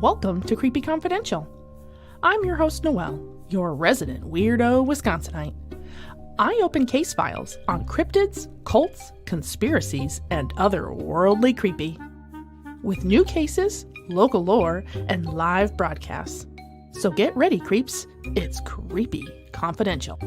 Welcome to Creepy Confidential. I'm your host, Noelle, your resident weirdo Wisconsinite. I open case files on cryptids, cults, conspiracies, and other worldly creepy. With new cases, local lore, and live broadcasts. So get ready, creeps. It's Creepy Confidential.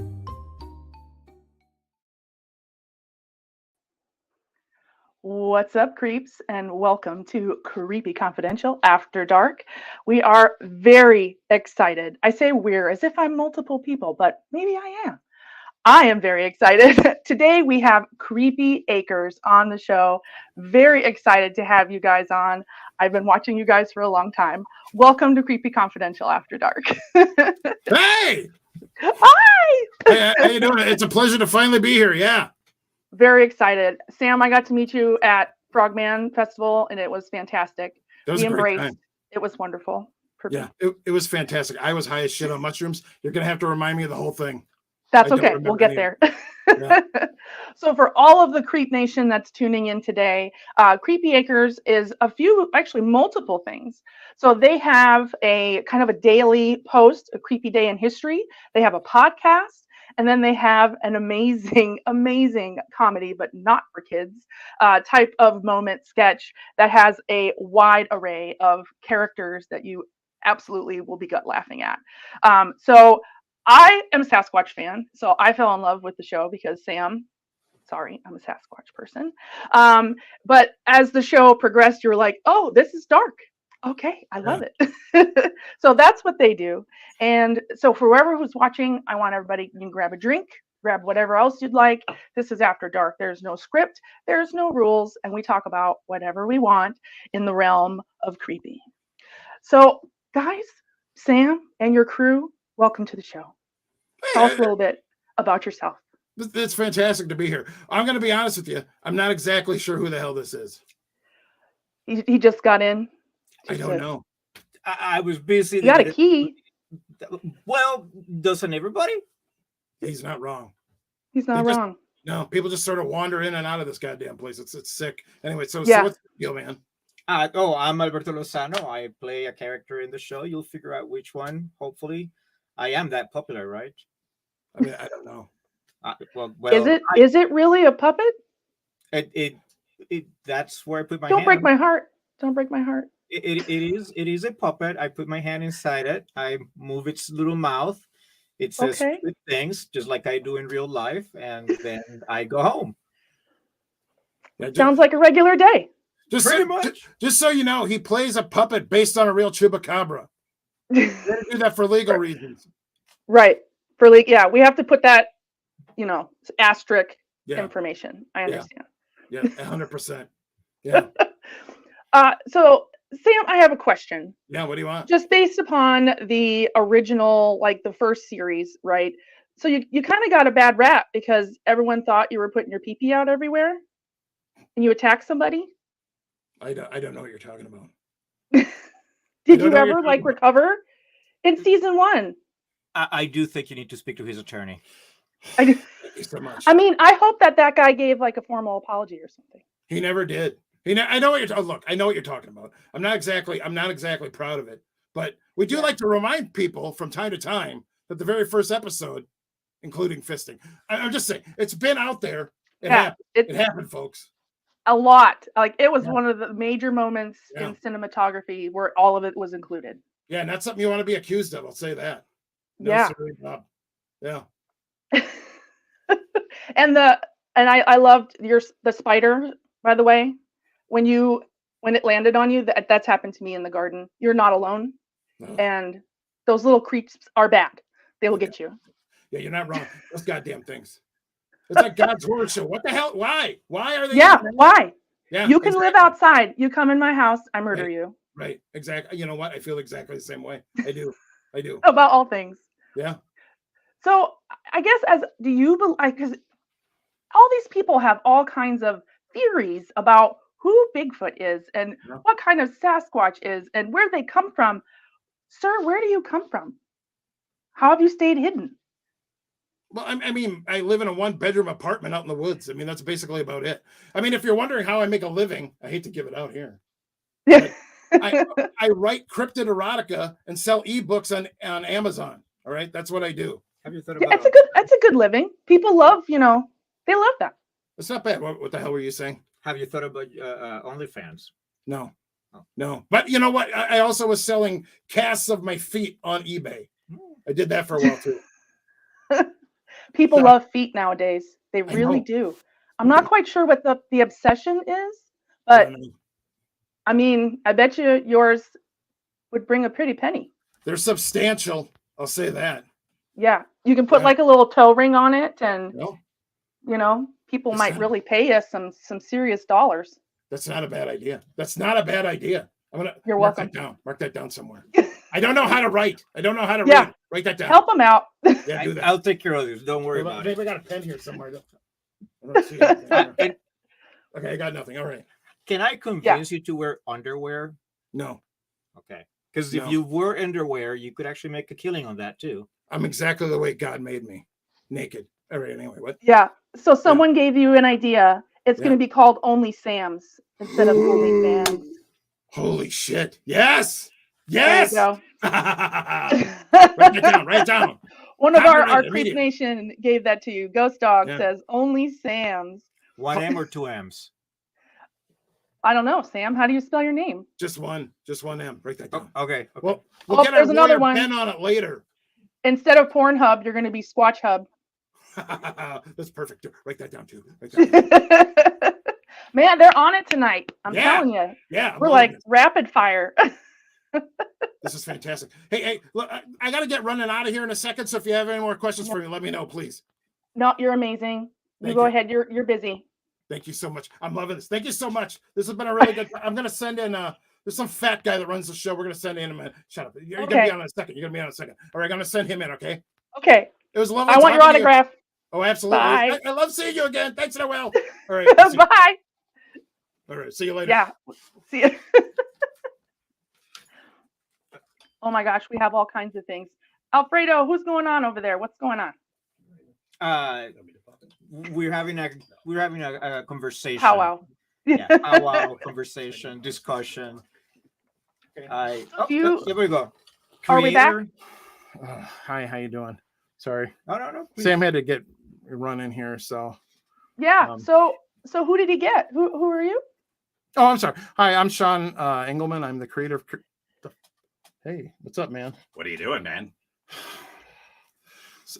What's up, creeps, and welcome to Creepy Confidential After Dark. We are very excited. I say we're as if I'm multiple people, but maybe I am. I am very excited. Today we have Creepy Acres on the show. Very excited to have you guys on. I've been watching you guys for a long time. Welcome to Creepy Confidential After Dark. Hey! Hi! Hey, how you doing? It's a pleasure to finally be here, yeah. Very excited. Sam, I got to meet you at Frogman Festival, and it was fantastic. That was We a great embraced. time. It was wonderful. Yeah, it was fantastic. I was high as shit on mushrooms. You're going to have to remind me of the whole thing. That's okay. We'll get there. Yeah. So for all of the Creep Nation that's tuning in today, Creepy Acres is multiple things. So they have a kind of a daily post, a Creepy Day in History. They have a podcast. And then they have an amazing, amazing comedy, but not for kids, type of moment sketch that has a wide array of characters that you absolutely will be gut laughing at. So I am a Sasquatch fan. So I fell in love with the show because I'm a Sasquatch person. But as the show progressed, you were like, oh, this is dark. Okay, I love it. So that's what they do. And so for whoever who's watching, I want everybody, you can grab a drink, grab whatever else you'd like. This is After Dark. There's no script, there's no rules, and we talk about whatever we want in the realm of creepy. So guys, Sam and your crew, welcome to the show. Tell us a little bit about yourself. It's fantastic to be here. I'm going to be honest with you. I'm not exactly sure who the hell this is. He just got in. I don't know. I was busy. You got a key. Well, doesn't everybody? He's not wrong. He's not wrong. No, people just sort of wander in and out of this goddamn place. It's sick. Anyway, so what's the deal, man? I'm Alberto Lozano. I play a character in the show. You'll figure out which one. Hopefully, I am that popular, right? I mean, I don't know. Is it really a puppet? It that's where I put my. Don't break my heart. Don't break my heart. It is a puppet. I put my hand inside it. I move its little mouth. It says good things, just like I do in real life, and then I go home. Sounds like a regular day. Pretty much. Just so you know, he plays a puppet based on a real chupacabra. We do that for legal reasons. Right. We have to put that, asterisk information. I understand. Yeah, 100%. Yeah. So Sam, I have a question. Yeah, what do you want? Just based upon the original, like the first series, right? So you kind of got a bad rap because everyone thought you were putting your pee-pee out everywhere and you attacked somebody. I don't know what you're talking about. Did you ever recover in season 1? I do think you need to speak to his attorney. I do. Thank you so much. I mean, I hope that guy gave like a formal apology or something. He never did. I know what you're look. I know what you're talking about. I'm not exactly proud of it, but we do like to remind people from time to time that the very first episode, including fisting, I'm just saying it's been out there. It happened, folks. A lot. Like it was one of the major moments in cinematography where all of it was included. Yeah, not something you want to be accused of. I'll say that. No, yeah. Sorry, Bob. Yeah. And I loved the spider, by the way. When it landed on you, that's happened to me in the garden. You're not alone. No. And those little creeps are bad. They will get you. Yeah, you're not wrong. Those goddamn things. It's like God's horror show. What the hell? Why? Why are they? Yeah, why? Yeah, you can live outside. You come in my house, I murder you. Right, exactly. You know what? I feel exactly the same way. I do. About all things. Yeah. So I guess do you believe, because all these people have all kinds of theories about who Bigfoot is and what kind of Sasquatch is and where they come from. Sir, where do you come from? How have you stayed hidden? Well, I mean, I live in a 1-bedroom apartment out in the woods. I mean, that's basically about it. I mean, if you're wondering how I make a living, I hate to give it out here. But I write cryptid erotica and sell ebooks on Amazon. All right, that's what I do. Have you thought Yeah, about that's a good living. People love, they love that. It's not bad. What the hell were you saying? Have you thought about OnlyFans? No. Oh. No. But you know what? I also was selling casts of my feet on eBay. I did that for a while too. People love feet nowadays. They really do. I'm not quite sure what the obsession is, but I mean, I bet you yours would bring a pretty penny. They're substantial. I'll say that. Yeah. You can put like a little toe ring on it and, No. People might really pay us some serious dollars. That's not a bad idea. That's not a bad idea. You're mark welcome. that down. Mark that down somewhere. I don't know how to write. I don't know how to read. Write that down. Help them out. Yeah, do that. I'll take care of this. Don't worry about it. I got a pen here somewhere. I don't see anything. Okay, I got nothing. All right. Can I convince you to wear underwear? No. Okay. Because if you wear underwear, you could actually make a killing on that too. I'm exactly the way God made me. Naked. All right, anyway, what? Yeah. So someone gave you an idea. It's going to be called Only Sam's instead of Only Fans. Holy shit. Yes. Yes. There you go. Write it down. Write it down. One of our Creep Nation gave that to you. Ghost Dog says Only Sam's. 1 M or 2 M's? I don't know, Sam. How do you spell your name? Just one M. Write that down. Okay. Well, we'll get there's another one. pen on it later. Instead of Pornhub, you're going to be Squatch Hub. That's perfect. Write that down too. Man, they're on it tonight. I'm telling you. Yeah. We're like rapid fire. This is fantastic. Hey, look, I got to get running out of here in a second. So if you have any more questions for me, let me know, please. No, you're amazing. You go ahead. You're busy. Thank you so much. I'm loving this. Thank you so much. This has been a really good. I'm going to send in. There's some fat guy that runs the show. We're going to send in him. Shut up. You're going to be on in a second. You're going to be on in a second. All right, I'm going to send him in. Okay. Okay. It was lovely. I want your autograph. Oh, absolutely. Bye. I love seeing you again. Thanks, Noel. All right. Bye. All right. See you later. Yeah. See you. Oh my gosh, we have all kinds of things. Alfredo, who's going on over there? What's going on? We're having a conversation. Powwow. Yeah, powwow, conversation, discussion. There we go. Are we back? Hi, how you doing? Sorry. No. Please. Sam had to get run in here, so. Yeah. So who did he get? Who are you? Oh, I'm sorry. Hi, I'm Sean Engelman. I'm the creator of. Hey, what's up, man? What are you doing, man?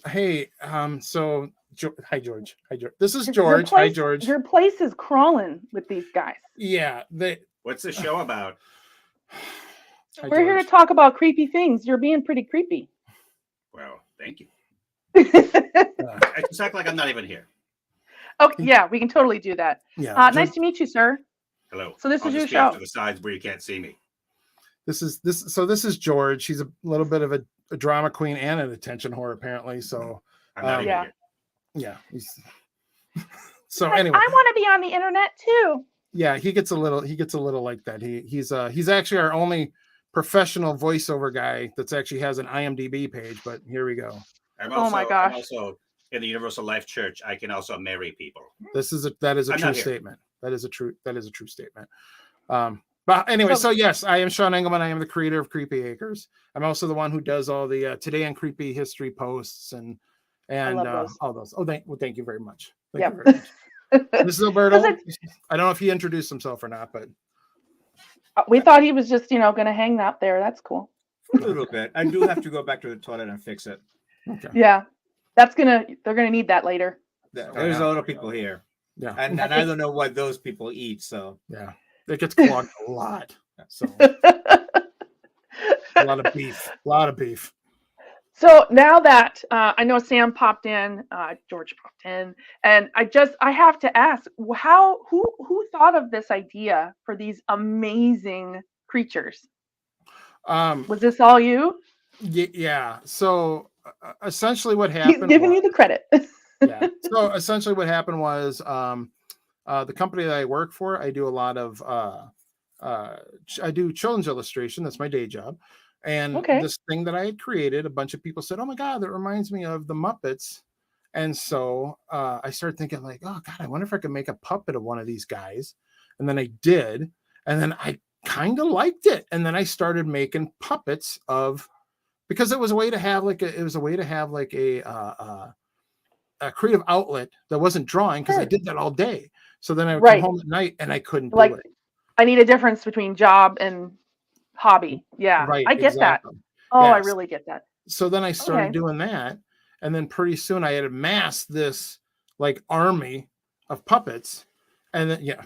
Hey, hi, George. Hi, George. This is George. Hi, George. Your place is crawling with these guys. Yeah. What's the show about? We're here to talk about creepy things. You're being pretty creepy. Well, thank you. I just act like I'm not even here. Okay, yeah, we can totally do that. Yeah. Nice to meet you, sir. Hello. So this is your just show. to the sides where you can't see me. This is George. He's a little bit of a drama queen and an attention whore, apparently. So I'm not even here. Yeah. So anyway, I want to be on the internet too. Yeah, he gets a little like that. He's actually our only professional voiceover guy that's actually has an IMDb page. But here we go. Oh my gosh! I'm also in the Universal Life Church. I can also marry people. That is a true statement. That is a true statement. But anyway, so yes, I am Sean Engelman. I am the creator of Creepy Acres. I'm also the one who does all the Today in Creepy history posts and all those. Oh, thank you very much. Thank you very much. This is Alberto. I don't know if he introduced himself or not, but we thought he was just going to hang out there. That's cool. A little bit. I do have to go back to the toilet and fix it. Okay. Yeah, they're gonna need that later. There's a lot of people here. Yeah, and I don't know what those people eat. So yeah, it gets clogged a lot. So a lot of beef. So now that I know Sam popped in, George popped in, and I have to ask, who thought of this idea for these amazing creatures? Was this all you? Yeah. So essentially, what happened? He's giving you the credit. Yeah. So essentially, what happened was the company that I work for. I do a lot of I do children's illustration. That's my day job. And this thing that I had created, a bunch of people said, "Oh my God, that reminds me of the Muppets." And so I started thinking, like, "Oh God, I wonder if I could make a puppet of one of these guys." And then I did, and then kind of liked it. And then I started making puppets because it was a way to have like a creative outlet that wasn't drawing, because I did that all day. So then I would come home at night and I couldn't do it. I need a difference between job and hobby. Yeah, Right. I get Exactly. that. Oh, I Yes. really get that. So then I started doing that. And then pretty soon I had amassed this like army of puppets. And then,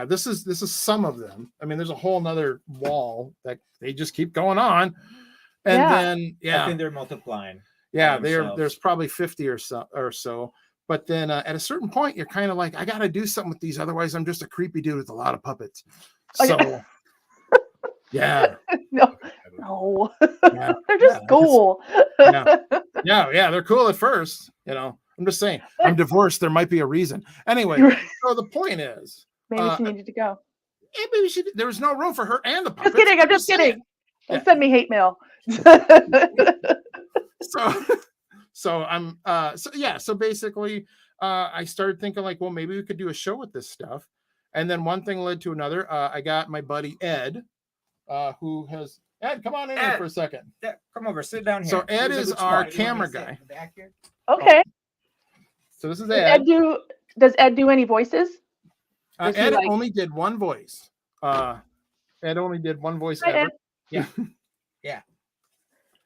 this is some of them. I mean, there's a whole nother wall that they just keep going on. And then, I think they're multiplying. Yeah, there's probably 50 or so. But then at a certain point, you're kind of like, I got to do something with these. Otherwise, I'm just a creepy dude with a lot of puppets. So, yeah. No. Yeah, they're just cool. Yeah, they're cool at first. I'm just saying, I'm divorced. There might be a reason. Anyway, so the point is, maybe she needed to go. Maybe there was no room for her and the puppets. Just kidding. I'm just kidding. Don't send me hate mail. So basically, I started thinking like, well, maybe we could do a show with this stuff. And then one thing led to another. I got my buddy Ed, who has Ed, come on in here for a second. Yeah, come over, sit down here. So Ed is our camera guy. Okay. So this is Ed. Does Ed do any voices? Ed only did one voice. Ed only did one voice ever. Ed. Yeah. Yeah.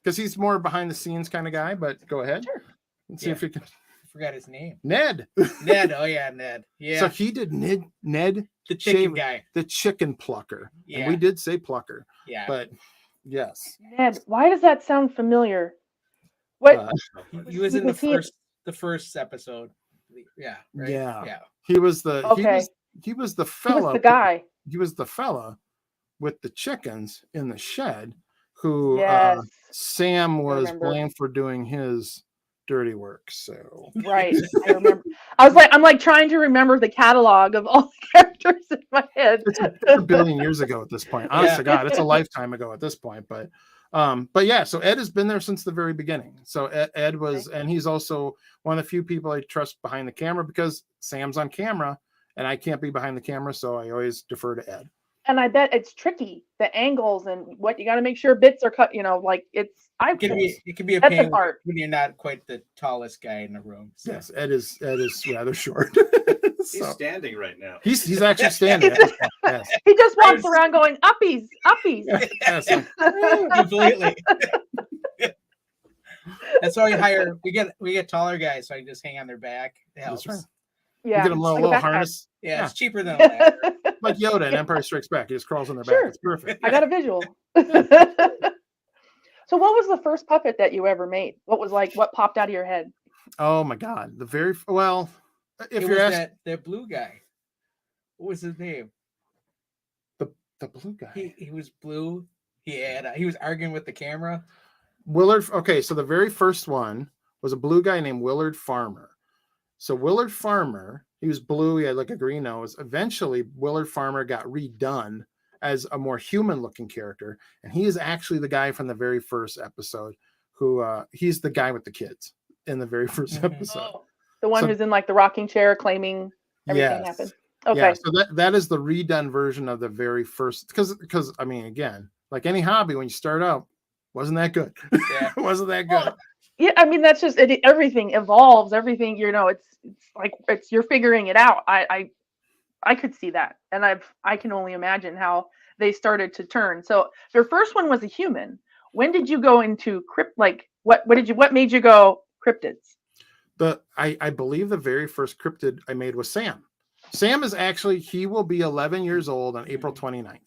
Because he's more behind the scenes kind of guy, but go ahead. Sure. Let's see if we can. I forgot his name. Ned. Ned. Oh yeah, Ned. Yeah. So he did Ned the chicken guy. The chicken plucker. Yeah. And we did say plucker. Yeah. But yes. Ned, why does that sound familiar? What he was in the first episode. Yeah. Right? Yeah. He was the he was the fella. He was the guy. He was the fella with the chickens in the shed who Sam was blamed for doing his dirty work. So right. I remember. I'm like trying to remember the catalog of all the characters in my head. It's a billion years ago at this point. Honest to God, it's a lifetime ago at this point. But yeah, so Ed has been there since the very beginning. So Ed was, and he's also one of the few people I trust behind the camera, because Sam's on camera and I can't be behind the camera, so I always defer to Ed. And I bet it's tricky, the angles and what you got to make sure bits are cut. Like it can be a pain when you're not quite the tallest guy in the room. So. Yes, Ed is rather short. He's standing right now. He's actually standing. Yes. He just walks around going uppies. Yes. Completely. That's why we get taller guys, so I just hang on their back. It helps. That's right. Yeah, you get them a little harness. Yeah, it's cheaper than a ladder. Like Yoda in Empire Strikes Back. He just crawls on their back. It's perfect. I got a visual. So what was the first puppet that you ever made? What popped out of your head? Oh my God. If you're asking that blue guy. What was his name? The blue guy. He was blue. He was arguing with the camera. Willard. Okay, so the very first one was a blue guy named Willard Farmer. So Willard Farmer, he was blue. He had like a green nose. Eventually, Willard Farmer got redone as a more human-looking character, and he is actually the guy from the very first episode. He's the guy with the kids in the very first episode. Oh, the one who's in like the rocking chair, claiming everything happened. Okay. Yeah, so that is the redone version of the very first. Because I mean, again, like any hobby, when you start out, wasn't that good. Yeah, wasn't that good. Well, yeah, I mean that's just it. Everything evolves. Everything, it's you're figuring it out. I could see that, and I can only imagine how they started to turn. So their first one was a human. When did you go into what made you go cryptids? I believe the very first cryptid I made was Sam. Sam is actually, he will be 11 years old on April 29th.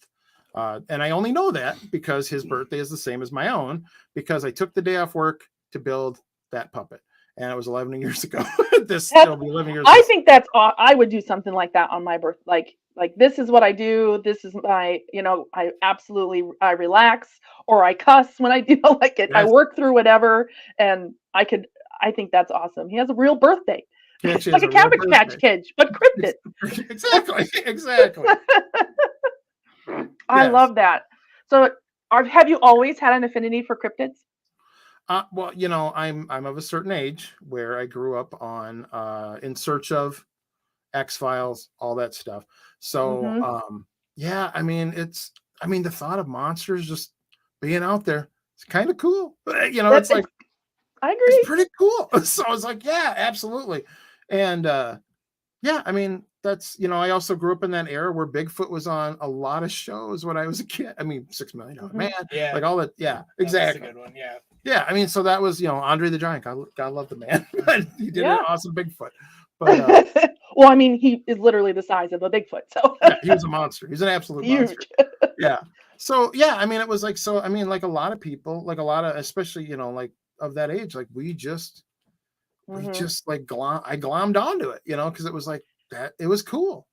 And I only know that because his birthday is the same as my own, because I took the day off work to build that puppet. And it was 11 years ago. It'll be 11 years. I think I would do something like that on my birth. Like this is what I do. This is my, I absolutely, I relax or I cuss when I do like it. Yes. I work through whatever. And I think that's awesome. He has a real birthday. It's like a Cabbage Patch Kid, but cryptid. Exactly. I love that. So have you always had an affinity for cryptids? Well, I'm of a certain age where I grew up on In Search of, X-Files, all that stuff. So, I mean, I mean, the thought of monsters just being out there, it's kind of cool. You know, it's like, I agree. it's pretty cool. So I was like, yeah, absolutely. And yeah, I mean, that's, you know, I also grew up in that era where Bigfoot was on a lot of shows when I was a kid. I mean, $6 Million Man, Yeah. like all that. Yeah, exactly. That's a good one. Yeah. Yeah, I mean, so that was, you know, Andre the Giant. God love the man. He did Yeah. an awesome Bigfoot. But well, I mean, he is literally the size of a Bigfoot. So yeah, he was a monster. He's an absolute monster. huge. Yeah. So yeah, I mean, it was like, so I mean, like a lot of people, like a lot of, especially, you know, like of that age, like we just like I glommed onto it, you know, because it was like that. It was cool.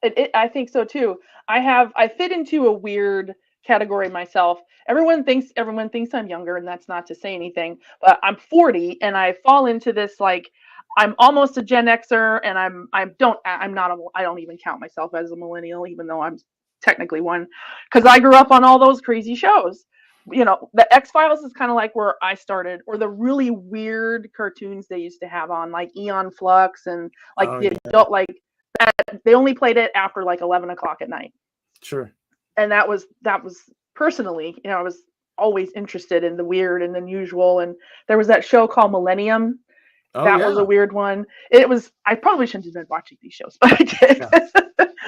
I think so too. I fit into a weird category myself. Everyone thinks I'm younger, and that's not to say anything, but I'm 40 and I fall into this, like, I'm almost a Gen Xer, and I don't even count myself as a millennial, even though I'm technically one, because I grew up on all those crazy shows. You know, the X-Files is kind of like where I started, or the really weird cartoons they used to have on, like Eon Flux, and like adult, like that. They only played it after like 11 o'clock at night. Sure. And that was personally, you know, I was always interested in the weird and unusual. And there was that show called Millennium. That was a weird one. I probably shouldn't have been watching these shows, but I did. Yeah.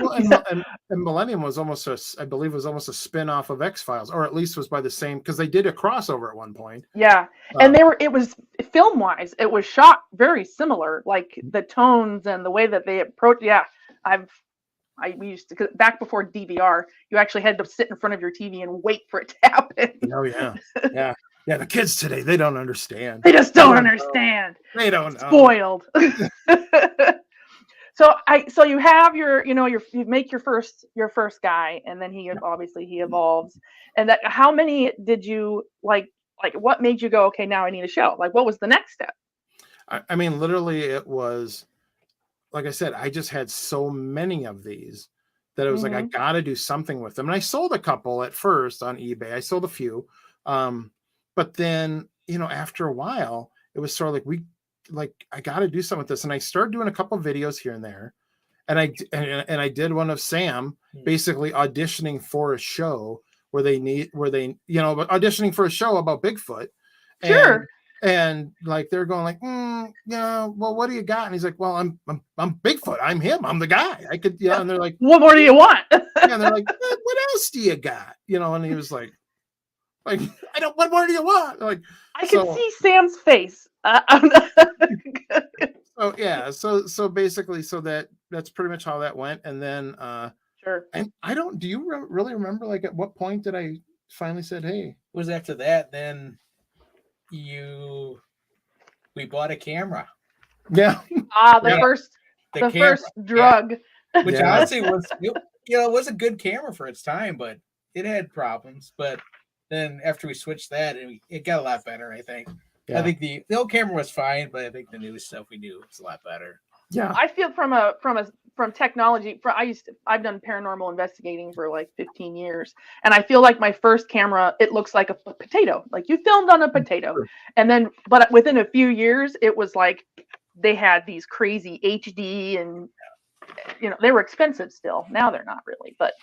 Well, and Millennium was almost I believe was almost a spin-off of X-Files, or at least was by the same, because they did a crossover at one point. Yeah. And it was film-wise, it was shot very similar, like the tones and the way that they approach. Yeah. We used to, back before DVR, you actually had to sit in front of your TV and wait for it to happen. Oh yeah. Yeah. Yeah, the kids today, they don't understand. They just don't understand. They don't know. Spoiled. So you have you make your first guy, and then he evolves. And that, how many did you like what made you go, okay, now I need a show? Like, what was the next step? I mean, literally it was, like I said, I just had so many of these that it was like, I got to do something with them. And I sold a couple at first on eBay. I sold a few. But then, you know, after a while, it was sort of like, I got to do something with this. And I started doing a couple of videos here and there. And I did one of Sam basically auditioning for a show auditioning for a show about Bigfoot. Sure. And like, they're going like, yeah, well, what do you got? And he's like, well, I'm Bigfoot. I'm him. I'm the guy. I could, yeah. And they're like, what more do you want? yeah, and they're like, what else do you got? You know, and he was like, what more do you want? Like, I can see Sam's face. So yeah, so basically, that's pretty much how that went. And then sure. And do you really remember, like, at what point did I finally said, hey? It was after that, then we bought a camera. Yeah. The first drug. Yeah. Which honestly was, it was a good camera for its time, but it had problems. But then after we switched that, it got a lot better, I think. Yeah. I think the old camera was fine, but I think the new stuff we knew was a lot better. Yeah. I feel from technology, I've done paranormal investigating for like 15 years. And I feel like my first camera, it looks like a potato. Like, you filmed on a potato. Sure. And then, but within a few years, it was like they had these crazy HD, and, you know, they were expensive still. Now they're not really, but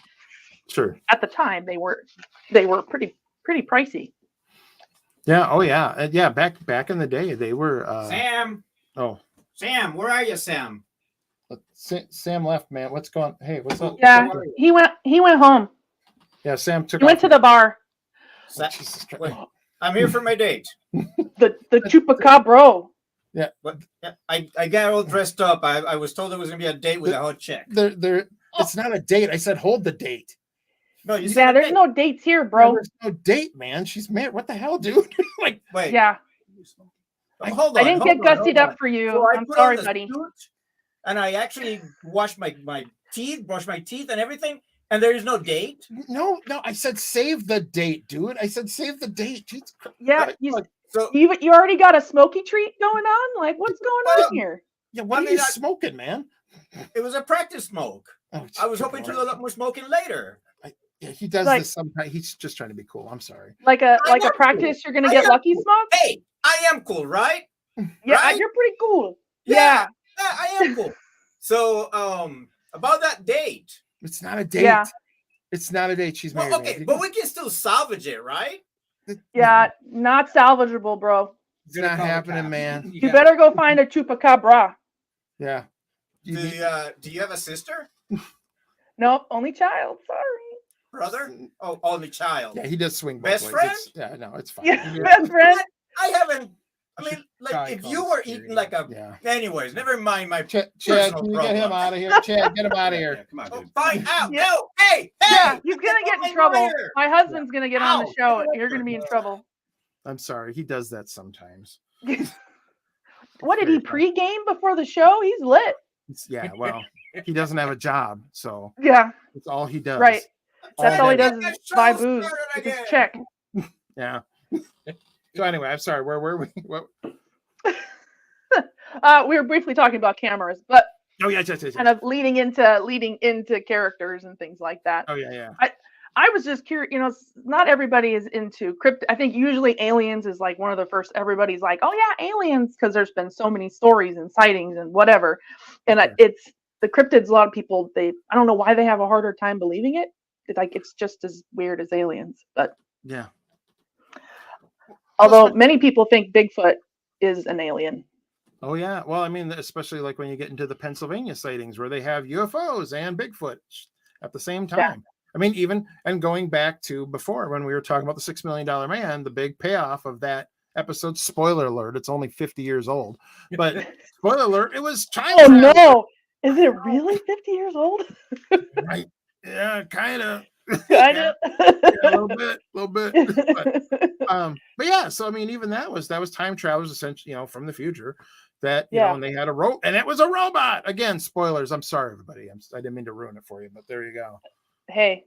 sure. At the time they were pretty pricey. Yeah. Oh yeah. Yeah. Back in the day, they were. Sam. Oh. Sam, where are you, Sam? Sam left, man. What's going? Hey, what's up? Yeah, he went home. Yeah, Sam took. He went to the bar. Wait, I'm here for my date. the chupacabra. Yeah, but I got all dressed up. I was told it was gonna be a date with a hot chick. It's not a date. I said hold the date. No, you said there's no dates here, bro. No, there's no date, man. She's married. What the hell, dude? Like, wait. Yeah. Hold on. I didn't get gussied up for you. So I'm sorry, buddy. And I actually washed my teeth, brushed my teeth and everything, and there is no date? No. I said save the date, dude. I said save the date. Jesus. Yeah, you already got a smoky treat going on? Like, what's going on here? Yeah, what are you smoking, man? It was a practice smoke. Oh, I was hoping to do a lot more smoking later. Yeah, he does this sometimes. He's just trying to be cool. I'm sorry. Like a practice, cool. You're gonna get lucky cool. smoke? Hey, I am cool, right? Yeah, right? You're pretty cool. Yeah, I am cool. So, about that date. It's not a date. Yeah. It's not a date. She's married. Well, okay, Andy. but we can still salvage it, right? Yeah, not salvageable, bro. It's not happening, man. You better go find a chupacabra. Yeah. Do you have a sister? Nope, only child. Sorry. Brother? Oh, only child. Yeah, he does swing. Best both friend? ways. Yeah, no, it's fine. Yeah, best friend. I haven't. I mean, like, Probably if call you it were security. eating like a. Yeah. Anyways, never mind my. Chad, personal can you get him problem. out of here? Chad, get him out of Yeah, here. come on, Oh, dude. find out. Yeah. No, hey, Yeah, hey. he's gonna get in my trouble. lawyer. My husband's gonna get on the Ow, show, get and you're gonna be in trouble. I'm sorry. He does that sometimes. What did he pregame before the show? He's lit. Yeah, well, he doesn't have a job, so Yeah, it's all he does. right. That's all he Get does that is buy show booze started with his again. check. Yeah. So anyway, I'm sorry. Where were we? What? We were briefly talking about cameras, but Oh yeah, yes. kind of leading into characters and things like that. Oh yeah. I was just curious, not everybody is into cryptid. I think usually aliens is like one of the first, everybody's like, oh yeah, aliens, because there's been so many stories and sightings and whatever. And it's the cryptids, a lot of people, I don't know why they have a harder time believing it. It's just as weird as aliens. But Yeah. although many people think Bigfoot is an alien. Oh yeah. Well, I mean, especially like when you get into the Pennsylvania sightings where they have UFOs and Bigfoot at the same time. Yeah. I mean, even and going back to before when we were talking about the $6 Million Man, the big payoff of that episode, spoiler alert, it's only 50 years old, but spoiler alert, it was time. Oh no, is it really 50 years old? Right. Yeah, kind of. Kind of. Yeah, a little bit. But yeah, so I mean, even that was time travel, essentially, from the future. That and they had and it was a robot. Again, spoilers. I'm sorry, everybody. I didn't mean to ruin it for you, but there you go. Hey,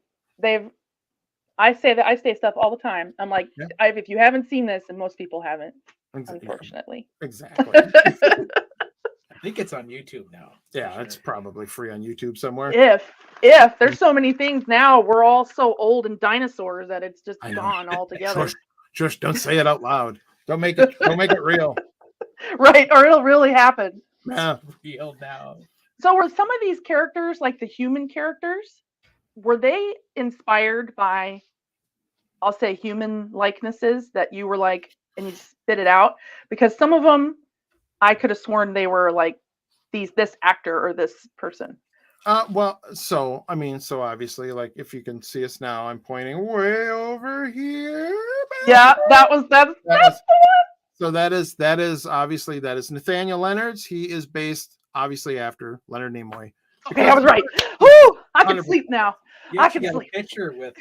I say stuff all the time. I'm like, if you haven't seen this, and most people haven't, unfortunately. Exactly. I think it's on YouTube now. Yeah, it's probably free on YouTube somewhere. If there's so many things now, we're all so old and dinosaurs that it's just gone altogether. Just don't say it out loud. Don't make it real. Right, or it'll really happen. Yeah. Real now. So were some of these characters, like the human characters, were they inspired by, I'll say, human likenesses that you were like, and you spit it out? Because some of them, I could have sworn they were like this actor or this person. So obviously, like if you can see us now, I'm pointing way over here. Yeah, that's the one. So that is obviously Nathaniel Leonard's. He is based obviously after Leonard Nimoy. Okay, I was right. Whoo! I can sleep now. I can sleep. A picture with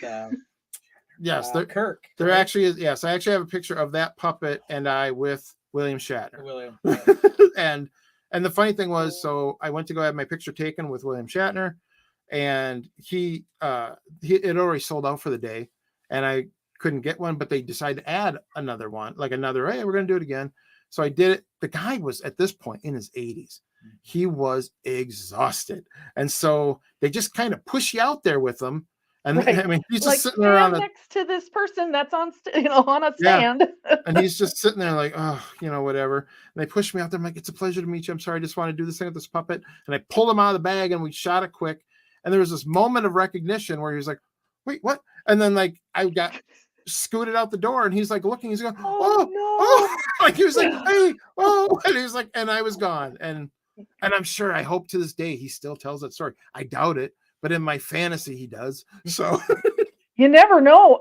yes, Kirk. There actually is. Yes, I actually have a picture of that puppet and I with William Shatner. And the funny thing was, so I went to go have my picture taken with William Shatner, and he it already sold out for the day, and I couldn't get one, but they decided to add another one, hey, we're going to do it again. So I did it. The guy was at this point in his 80s. He was exhausted. And so they just kind of push you out there with them. And I mean, he's just sitting there next to this person that's on a stand. Yeah. And he's just sitting there like, oh, whatever. And they push me out there. I'm like, it's a pleasure to meet you. I'm sorry. I just want to do this thing with this puppet. And I pulled him out of the bag and we shot it quick. And there was this moment of recognition where he was like, wait, what? And then like, I got scooted out the door and he's like looking, he's going, oh, like he was like, hey, oh, and he was like, and I was gone. And I'm sure, I hope to this day he still tells that story. I doubt it, but in my fantasy he does. So you never know.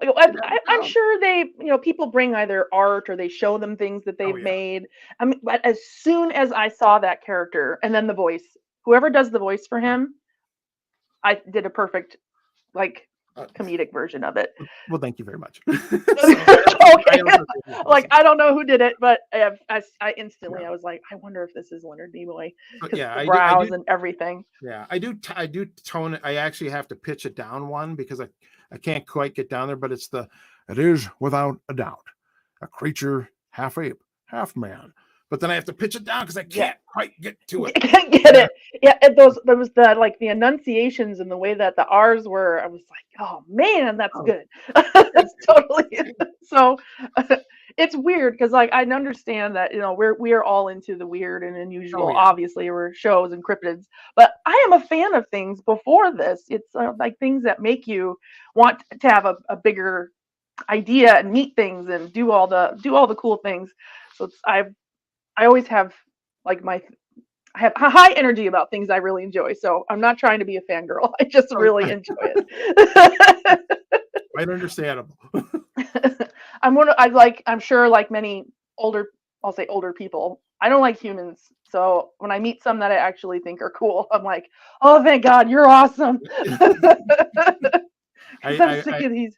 I'm sure they, people bring either art or they show them things that they've made. I mean, but as soon as I saw that character and then the voice, whoever does the voice for him, I did a perfect comedic version of it. Well, thank you very much. Okay. Like, I don't know who did it, but I instantly, I was like, I wonder if this is Leonard Nimoy. Yeah, the brows and everything. Yeah, I do tone it. I actually have to pitch it down one because I can't quite get down there, but it is without a doubt a creature, half ape, half man. But then I have to pitch it down because I can't quite get to it. I can't get it. Yeah, there was the enunciations and the way that the R's were. I was like, oh man, that's good. That's totally so. it's weird because like I understand that we are all into the weird and unusual. Oh, yeah. Obviously, we're shows and cryptids, but I am a fan of things before this. It's like things that make you want to have a bigger idea and meet things and do all the cool things. So I always have like I have a high energy about things I really enjoy. So I'm not trying to be a fangirl. I just really enjoy it. Quite understandable. I'm sure like many I'll say older people, I don't like humans. So when I meet some that I actually think are cool, I'm like, oh, thank God, you're awesome. 'Cause I'm sick of these.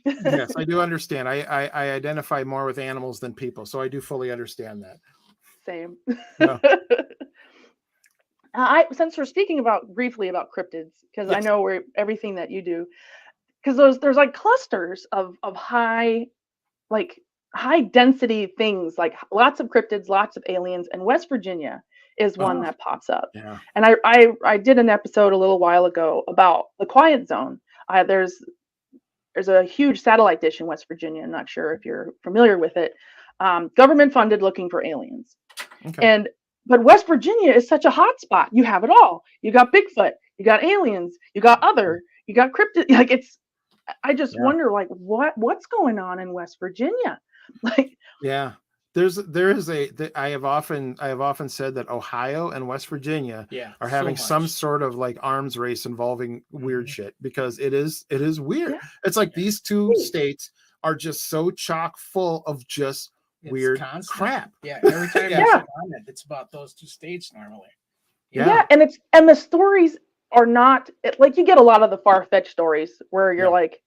Yes, I do understand. I identify more with animals than people, so I do fully understand that. Same. Yeah. Since we're speaking briefly about cryptids, because I Yes. know everything that you do, because there's like clusters of high density things, like lots of cryptids, lots of aliens, and West Virginia is one that pops up. Yeah. And I did an episode a little while ago about the quiet zone. There's a huge satellite dish in West Virginia. I'm not sure if you're familiar with it. Government funded, looking for aliens. Okay. But West Virginia is such a hot spot. You have it all. You got Bigfoot, you got aliens, you got you got cryptid. Like I just wonder like what's going on in West Virginia? Like yeah. I have often said that Ohio and West Virginia are having some sort of like arms race involving weird shit, because it is weird. Yeah. It's like these two states are just so chock full of just weird crap. Yeah, every time you on it, it's about those two states normally. Yeah, and the stories are not like, you get a lot of the far-fetched stories where you're like,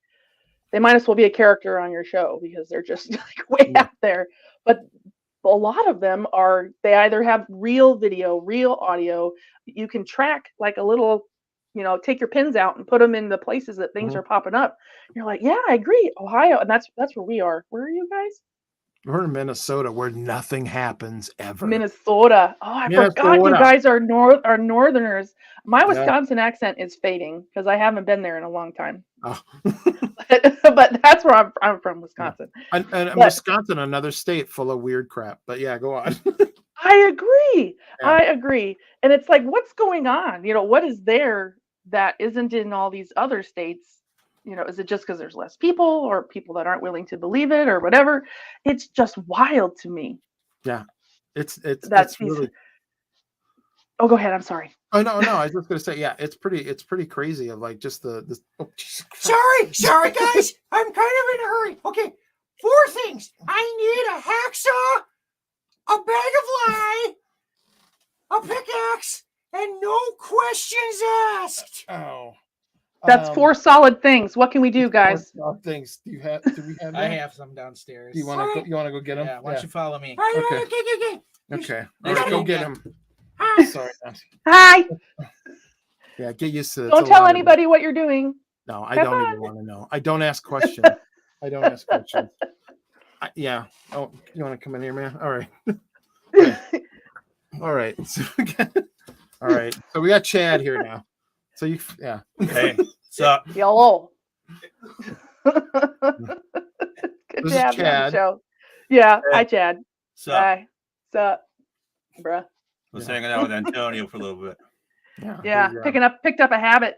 they might as well be a character on your show because they're just like way out there. But a lot of them they either have real video, real audio. You can track like a little, take your pins out and put them in the places that things are popping up. You're like, yeah, I agree. Ohio. And that's where we are. Where are you guys? We're in Minnesota, where nothing happens ever. Minnesota. Oh, I forgot you guys are Northerners. My Wisconsin accent is fading because I haven't been there in a long time. Oh. but that's where I'm from, Wisconsin. And Wisconsin, another state full of weird crap. But yeah, go on. I agree. Yeah. I agree. And it's like, what's going on? What is there that isn't in all these other states? Is it just because there's less people or people that aren't willing to believe it or whatever? It's just wild to me. Yeah. It's really. Oh, go ahead. I'm sorry. Oh no, I was just gonna say, yeah, it's pretty crazy of like just the. Oh, sorry, guys. I'm kind of in a hurry. Okay, 4 things. I need a hacksaw, a bag of lye, a pickaxe, and no questions asked. Oh. That's 4 solid things. What can we do, guys? 4 solid things. Do we have that? I have some downstairs. Do you want to go get them? Yeah. Why don't you follow me? Okay. Let's go get them. Sorry. Hi. Yeah, get used to it. Don't tell anybody what you're doing. No, I don't even want to know. I don't ask questions. Yeah. Oh, you want to come in here, man? All right. Okay. All right. All right. So we got Chad here now. So Hey, sup? Hello. Good This to is have you on Chad. the show. Yeah. Hey. Hi, Chad. Sup? Hi. Sup, bruh. Was hanging out with Antonio for a little bit. Yeah. Picked up a habit.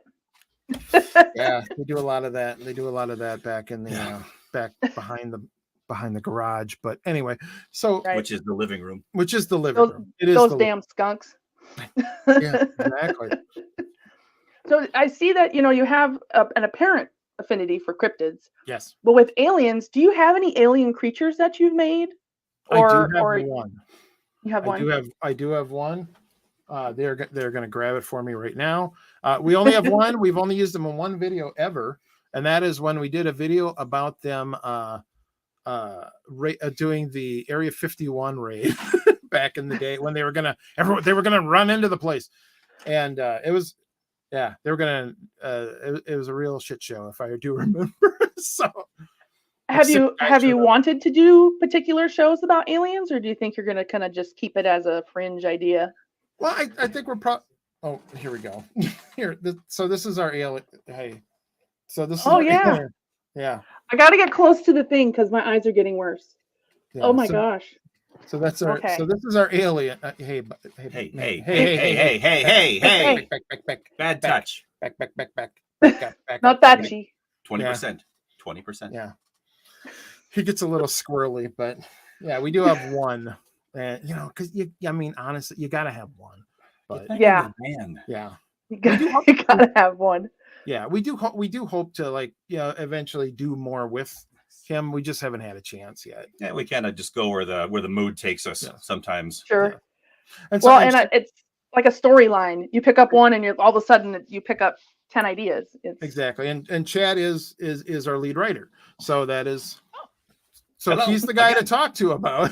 Yeah, they do a lot of that. They do a lot of that back in the back behind the garage. But anyway, so Which is the living room. It is those damn skunks. Yeah, exactly. So I see that you have an apparent affinity for cryptids. Yes. But with aliens, do you have any alien creatures that you've made? I do have one. You have one. I do have one. They're going to grab it for me right now. We only have one. We've only used them in one video ever, and that is when we did a video about them doing the Area 51 raid back in the day when they were gonna run into the place, and it was a real shit show, if I do remember. So have you wanted to do particular shows about aliens, or do you think you're going to kind of just keep it as a fringe idea? Well, I think we're oh, here we go. So this is our alien. Hey, so this is alien. Yeah. I got to get close to the thing because my eyes are getting worse. Oh my so, gosh. So that's our. Okay. So this is our alien. Hey, hey, Hey. Bad touch. back Not that cheap. 20%. 20%. Yeah. He gets a little squirrely, but yeah, we do have one, and because I mean, honestly, you got to have one. But Yeah. Man. yeah, You gotta have one. yeah, we do hope to eventually do more with him. We just haven't had a chance yet. Yeah, we kind of just go where the mood takes us sometimes. Sure. Yeah. And Well, and it's like a storyline. You pick up one, and all of a sudden you pick up 10 ideas. Exactly. And Chad is our lead writer, so that is. So Hello. he's the guy to talk to about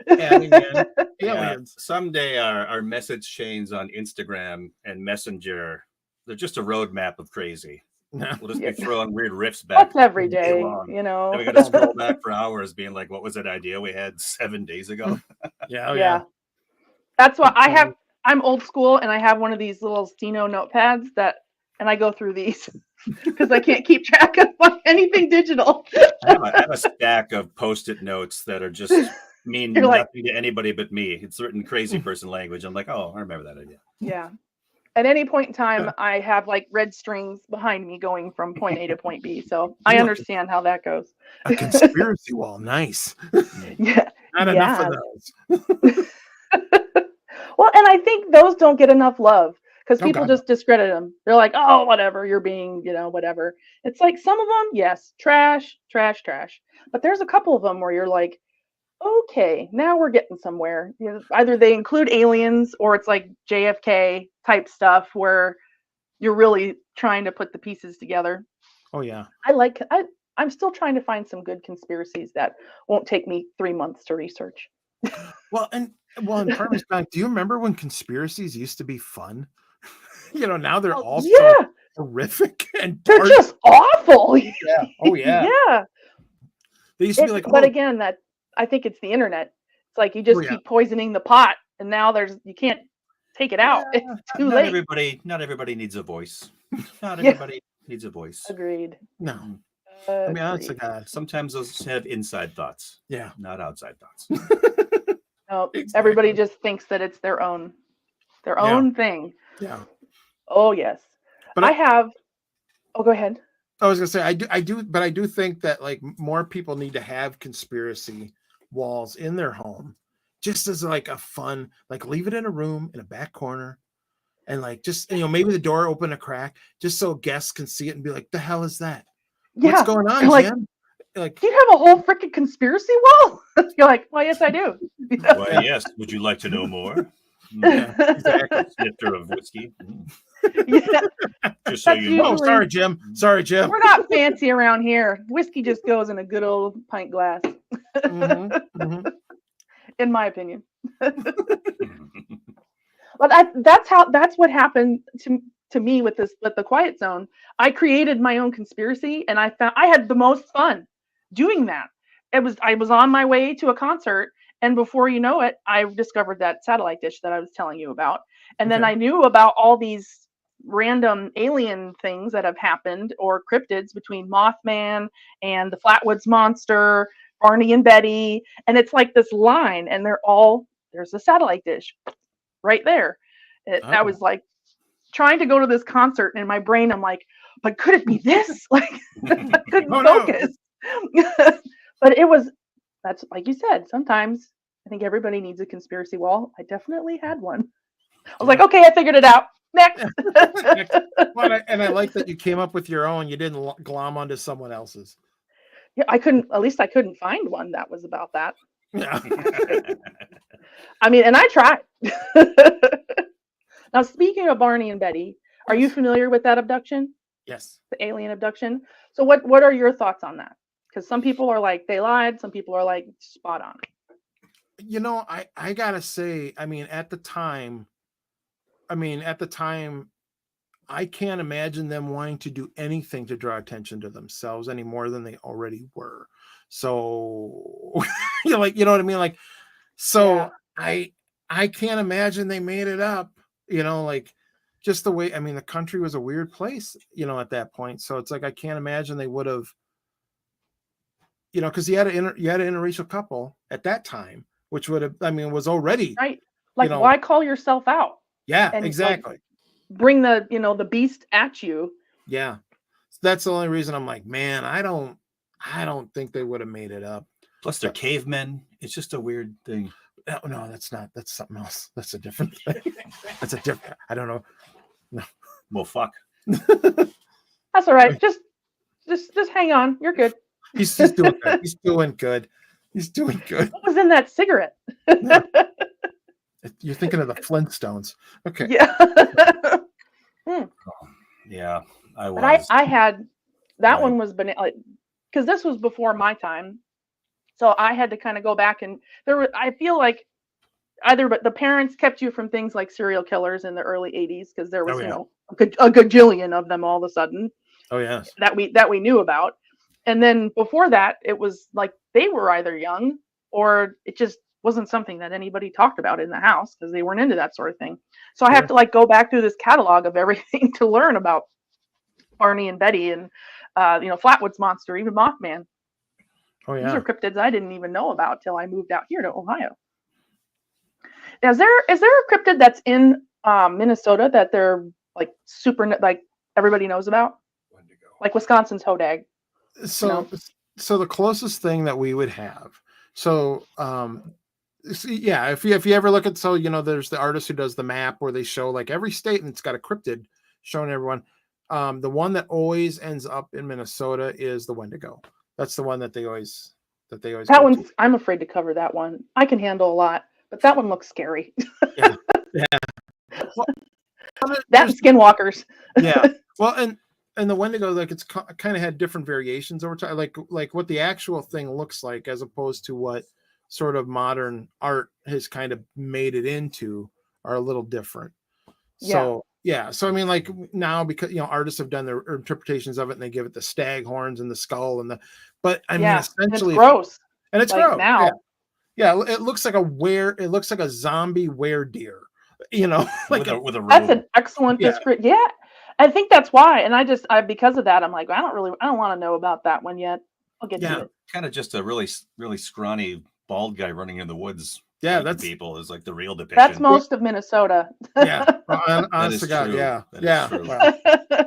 adding in aliens. Someday our message chains on Instagram and Messenger, they're just a roadmap of crazy. We'll just be throwing weird riffs back. That's every day, And we got to scroll back for hours being like, what was that idea we had 7 days ago? Yeah. That's why I'm old school, and I have one of these little Steno notepads and I go through these because I can't keep track of anything digital. I have a stack of Post-it notes that are just mean nothing to anybody but me. It's certain crazy person language. I'm like, oh, I remember that idea. Yeah. At any point in time, I have like red strings behind me going from point A to point B. So I understand how that goes. A conspiracy wall. Nice. Yeah. Not enough of those. Well, and I think those don't get enough love because people just discredit them. They're like, oh, whatever, you're being, whatever. It's like some of them, yes, trash. But there's a couple of them where you're like, okay, now we're getting somewhere. Either they include aliens or it's like JFK type stuff where you're really trying to put the pieces together. Oh yeah. I'm still trying to find some good conspiracies that won't take me 3 months to research. In Parmesan, do you remember when conspiracies used to be fun? Now they're all so horrific and they're just awful. Yeah. Oh yeah. Yeah. They used to be like, but again, I think it's the internet. It's like you just keep poisoning the pot, and now you can't take it out. It's too late. Not everybody needs a voice. Not everybody needs a voice. Agreed. No. I mean, honestly, sometimes those have inside thoughts. Yeah. Not outside thoughts. No, everybody just thinks that it's their own thing. Yeah. Oh yes. But go ahead. I was gonna say I do think that like more people need to have conspiracy walls in their home, just as like a fun, like leave it in a room in a back corner, and like just maybe the door open a crack just so guests can see it and be like, the hell is that? Yeah. What's going on, like, Jim? Like, do you have a whole freaking conspiracy wall? You're like, well, yes, I do. Well, yes. Would you like to know more? Yeah, exactly. Snifter of whiskey. Yeah. Just so you know. Oh, sorry, Jim. We're not fancy around here. Whiskey just goes in a good old pint glass. In my opinion. But that's what happened to me with the Quiet Zone. I created my own conspiracy, and I found I had the most fun doing that. I was on my way to a concert, and before you know it, I discovered that satellite dish that I was telling you about. And then I knew about all these random alien things that have happened, or cryptids between Mothman and the Flatwoods Monster, Barney and Betty, and it's like this line, and there's a satellite dish right there. I was like trying to go to this concert, and in my brain I'm like, but could it be this? Like I couldn't focus. But that's like you said, sometimes I think everybody needs a conspiracy wall. I definitely had one. I was like, okay, I figured it out. Next. Well, and I like that you came up with your own. You didn't glom onto someone else's. Yeah, I couldn't find one that was about that. Yeah. I mean, and I tried. Now, speaking of Barney and Betty, are you familiar with that abduction? Yes. The alien abduction. So what are your thoughts on that? Because some people are like, they lied. Some people are like, spot on. I gotta say, at the time, I can't imagine them wanting to do anything to draw attention to themselves any more than they already were. So, you know what I mean? Like, so yeah. I can't imagine they made it up, like just the way, the country was a weird place, at that point. So it's like, I can't imagine they would have you know, because you had an interracial couple at that time, which would have, I mean, was already Right. Like, you know, why call yourself out yeah, and like, exactly. bring the, you know, the beast at you? Yeah. So that's the only reason I'm like, man, I don't think they would have made it up. Plus, they're cavemen. It's just a weird thing. No, that's not. That's something else. That's a different thing. That's a different. I don't know. No. Well, fuck. That's all right. Just hang on. You're good. He's doing good. He's doing good. He's doing good. What was in that cigarette? Yeah. You're thinking of the Flintstones. Okay. Yeah. Yeah, I was. But I had that Right. one was because this was before my time, so I had to kind of go back and I feel like but the parents kept you from things like serial killers in the early 80s because there was Oh, yeah. you know a gajillion of them all of a sudden Oh yes. that we knew about, and then before that it was like they were either young or it just wasn't something that anybody talked about in the house because they weren't into that sort of thing. So I have Sure. to like go back through this catalog of everything to learn about Barney and Betty and you know, Flatwoods Monster, even Mothman. Oh These yeah. are cryptids I didn't even know about till I moved out here to Ohio. Now, is there a cryptid that's in Minnesota that they're like super like everybody knows about? Like Wisconsin's Hodag. So so the closest thing that we would have. So yeah, if you ever look at, so you know, there's the artist who does the map where they show like every state and it's got a cryptid showing everyone. The one that always ends up in Minnesota is the Wendigo. That's the one that they always That go one's to. I'm afraid to cover that one. I can handle a lot, but that one looks scary. Yeah. Well, That and Skinwalkers. yeah. Well, and the Wendigo, like, it's kind of had different variations over time, like what the actual thing looks like as opposed to what sort of modern art has kind of made it into are a little different. So yeah, so I mean, like now, because you know, artists have done their interpretations of it and they give it the stag horns and the skull and but I mean, essentially, it's gross. and it's like gross now. Yeah, it looks like it looks like a zombie weredeer, you know, like with a That's robe. an excellent description. Yeah, I think that's why. And I because of that, I'm like, I don't want to know about that one yet. I'll get to it. Kind of just a really scrawny bald guy running in the woods. Yeah, eating that's people is like the real depiction. That's most of Minnesota. yeah. Honest That is to God, true. yeah, That is yeah. true. Well,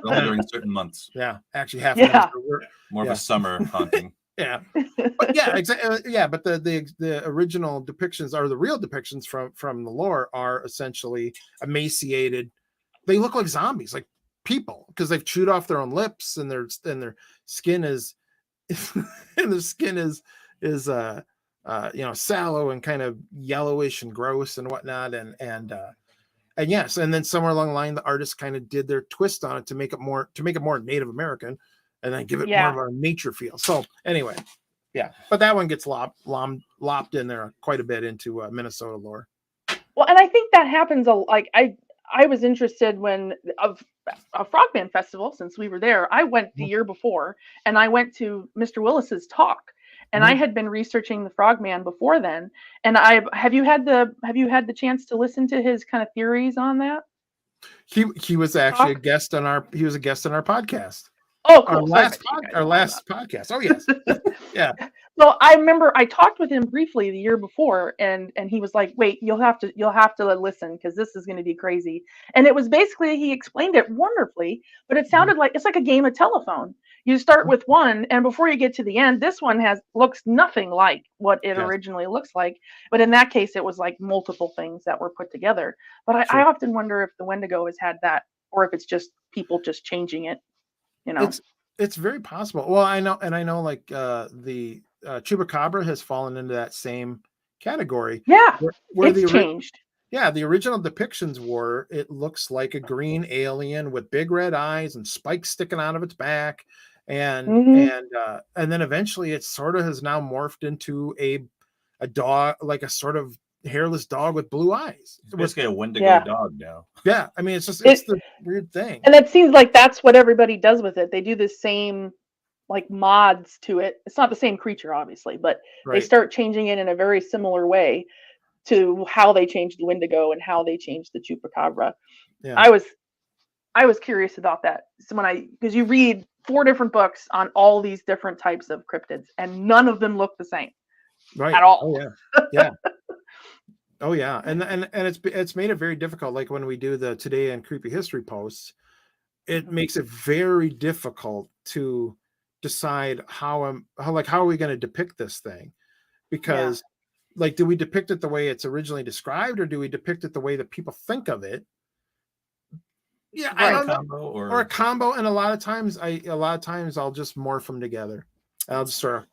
Only during certain months. yeah, actually, half Yeah. of them More of Yeah. a summer haunting. yeah, but yeah, exactly. Yeah, but the original depictions, or the real depictions from the lore, are essentially emaciated. They look like zombies, like people, because they've chewed off their own lips, and their skin is and their skin is you know, sallow and kind of yellowish and gross and whatnot, and yes, and then somewhere along the line, the artist kind of did their twist on it to make it more Native American, and then give it more of a nature feel. So anyway, yeah, but that one gets lopped in there quite a bit into Minnesota lore. Well, and I think that happens like I was interested when of a Frogman festival, since we were there. I went the year before, and I went to Mr. Willis's talk, and I had been researching the Frogman before then. And have you had the chance to listen to his kind of theories on that? He was actually a guest on our podcast. Oh, cool. Our last podcast. Oh yes. Yeah. So I remember I talked with him briefly the year before, and he was like, "Wait, you'll have to listen because this is going to be crazy." And it was basically, he explained it wonderfully, but it sounded like it's like a game of telephone. You start with one, and before you get to the end, this one looks nothing like what it originally looks like. But in that case, it was like multiple things that were put together. But I often wonder if the Wendigo has had that, or if it's just people just changing it. You know, it's very possible. Well, I know like the Chupacabra has fallen into that same category. Yeah, where it's changed. Yeah, the original depictions were, it looks like a green alien with big red eyes and spikes sticking out of its back, and then eventually it sort of has now morphed into a dog, like a sort of hairless dog with blue eyes. It's basically a Wendigo dog now. Yeah, I mean, it's the weird thing. And it seems like that's what everybody does with it. They do the same like mods to it. It's not the same creature, obviously, but they start changing it in a very similar way to how they changed the Wendigo and how they changed the Chupacabra. Yeah. I was curious about that. So because you read 4 different books on all these different types of cryptids, and none of them look the same Right. at all. Oh yeah. Yeah. Oh yeah. And it's made it very difficult. Like when we do the Today and Creepy History posts, it makes it very difficult to decide how are we going to depict this thing? Because like, do we depict it the way it's originally described, or do we depict it the way that people think of it? Yeah, I don't know. Or a combo. And a lot of times I'll just morph them together. I'll just sort of.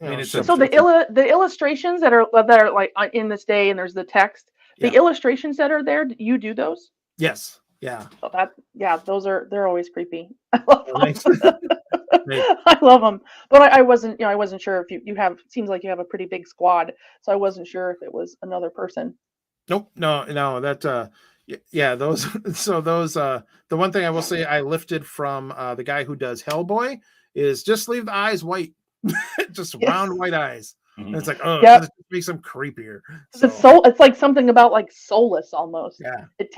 I mean, it's So the illustrations that are like in this day, and there's the text. The illustrations that are there, you do those? Yes. Yeah. So they're always creepy. I love them. Right. I love them, but I wasn't sure if you have. Seems like you have a pretty big squad, so I wasn't sure if it was another person. Nope. No. That. Yeah. Those. So those. The one thing I will say I lifted from the guy who does Hellboy is just leave the eyes white, just round white eyes. And it's like, oh, it makes them creepier. So. It's like something about like soulless almost. Yeah. It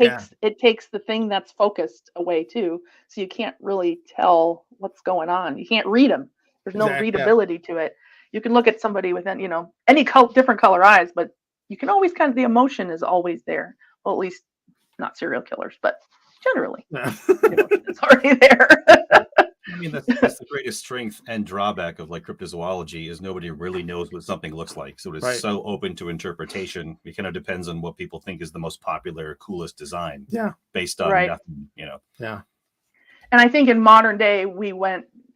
takes the thing that's focused away too, so you can't really tell what's going on. You can't read them. There's no readability to it. You can look at somebody with any different color eyes, but you can always the emotion is always there. Well, at least not serial killers, but generally, it's already there. I mean, that's the greatest strength and drawback of like cryptozoology is nobody really knows what something looks like. So it's so open to interpretation. It kind of depends on what people think is the most popular, coolest design. Yeah. Based on nothing, Yeah. And I think in modern day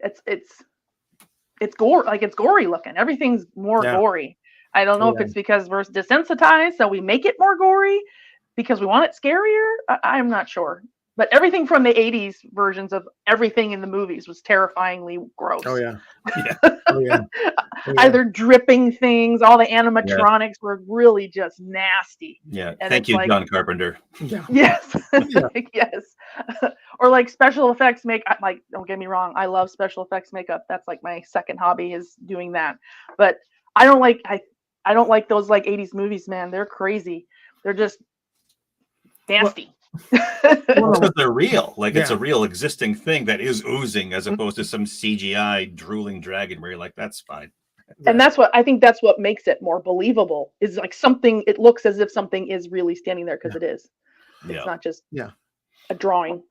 it's gore, like it's gory looking. Everything's more gory. I don't know if it's because we're desensitized, so we make it more gory because we want it scarier. I'm not sure. But everything from the 80s versions of everything in the movies was terrifyingly gross. Oh yeah. Either dripping things, all the animatronics were really just nasty. Yeah. And thank you, John Carpenter. Yeah. Yes. Yes. Or like special effects don't get me wrong, I love special effects makeup. That's like my second hobby is doing that. But I don't like those like 80s movies, man. They're crazy. They're just nasty. Because they're real. Like it's a real existing thing that is oozing as opposed to some CGI drooling dragon where you're like, that's fine. And that's what makes it more believable is like something, it looks as if something is really standing there because it is. It's not just a drawing.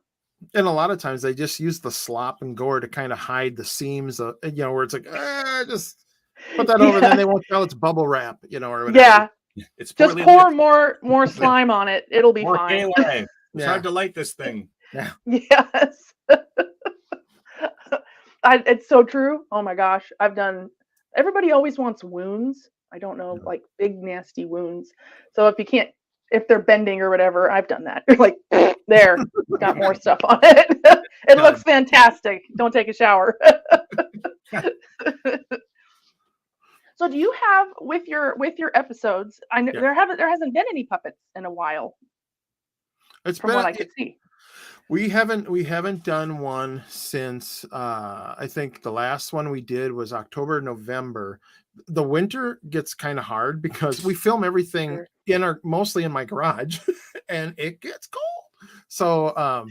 And a lot of times they just use the slop and gore to kind of hide the seams of, where it's like, just put that over, then they won't tell it's bubble wrap, or whatever. Yeah. It's just pour more slime on it. It'll be fine. It's hard to light this thing. Yeah. Yes. It's so true. Oh my gosh. Everybody always wants wounds. I don't know, like big nasty wounds. So if they're bending or whatever, I've done that. Like there, got more stuff on it. It looks fantastic. Don't take a shower. So do you have with your episodes? I know there hasn't been any puppets in a while. From what I could see. We haven't done one since I think the last one we did was October, November. The winter gets kind of hard because we film everything mostly in my garage and it gets cold. So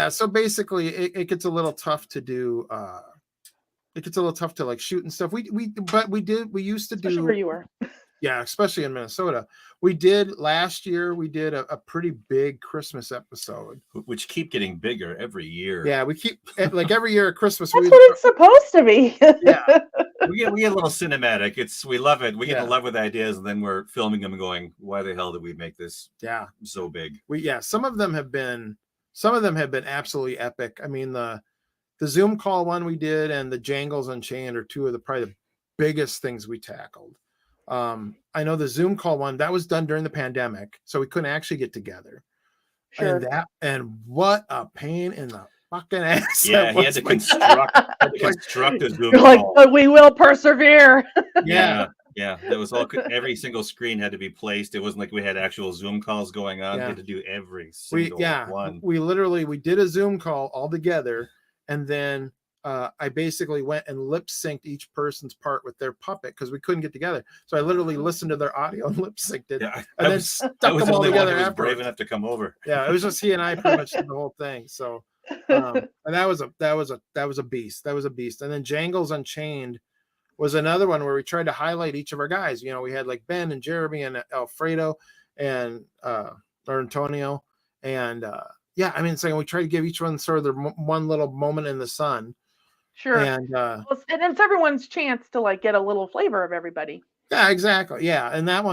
so basically it gets a little tough to do it gets a little tough to like shoot and stuff. We used to do especially where you were. Yeah, especially in Minnesota. Last year we did a pretty big Christmas episode. Which keep getting bigger every year. Yeah, we keep like every year at Christmas. That's what it's supposed to be. Yeah. We get a little cinematic. We love it. We get in love with ideas, and then we're filming them and going, why the hell did we make this so big? Some of them have been absolutely epic. I mean, the Zoom call one we did and the Jangles Unchained are two of probably the biggest things we tackled. I know the Zoom call one that was done during the pandemic, so we couldn't actually get together. Sure. And what a pain in the fucking ass. Yeah, he had to construct a Zoom call. Like, but we will persevere. Yeah. Yeah, that was all. Every single screen had to be placed. It wasn't like we had actual Zoom calls going on. We had to do every single one. We did a Zoom call all together, and then I basically went and lip synced each person's part with their puppet because we couldn't get together. So I literally listened to their audio and lip synced it, and then stuck them all together. I was brave enough to come over. Yeah, it was just he and I pretty much did the whole thing. So And that was a beast. That was a beast. And then Jangles Unchained was another one where we tried to highlight each of our guys. You know, we had like Ben and Jeremy and Alfredo and or Antonio, and yeah, I mean, so we try to give each one sort of their one little moment in the sun. Sure. And and it's everyone's chance to like get a little flavor of everybody. yeah, exactly. Yeah, and that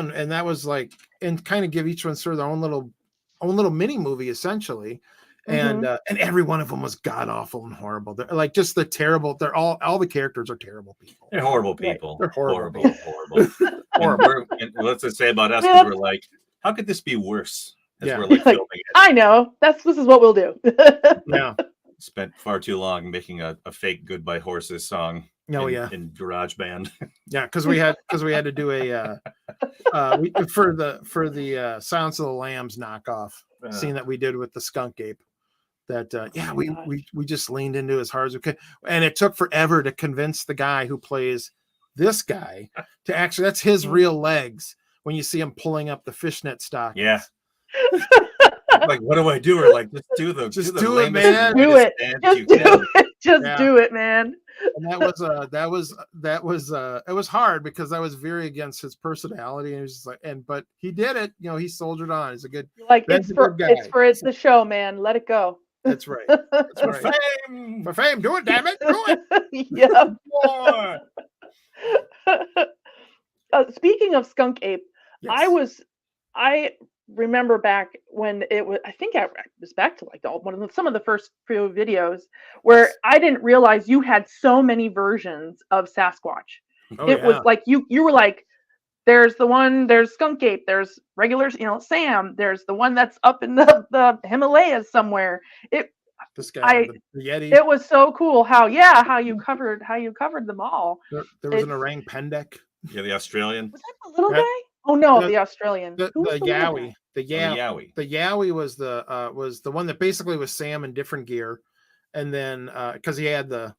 was like, and kind of give each one sort of their own little mini movie essentially. And every one of them was god awful and horrible. They're like just the terrible. They're all the characters are terrible people. They're horrible people. They're horrible. Horrible. And what's it say about us? Because we're like, how could this be worse? As Yeah. we're like filming it. I know. This is what we'll do. Yeah. Spent far too long making a fake Goodbye Horses song. Oh, in GarageBand. Yeah, because we had to do a for the Silence of the Lambs knockoff scene that we did with the skunk ape. That we just leaned into as hard as we could, and it took forever to convince the guy who plays this guy to actually, that's his real legs when you see him pulling up the fishnet stockings. Yeah. Like, what do I do? Or like, just do it, man. Do it. Just do it, man. And it was hard because I was very against his personality, and he was just like, but he did it. You know, he soldiered on. He's a good, like, it's the show, man. Let it go. That's right. That's right. For fame, do it, damn it, do it. Yeah. Speaking of skunk ape, yes. I remember back when it was, I think it was back to like some of the first few videos where I didn't realize you had so many versions of Sasquatch. It was like you were like, there's skunk ape, there's regular, Sam, there's the one that's up in the Himalayas somewhere. This guy, the Yeti. It was so cool how you covered them all. There was an orang pendek. Yeah, the Australian. Was that the little guy? Oh no, the Australian. The Yowie. The Yowie. The Yowie was the one that basically was Sam in different gear, and then because he had the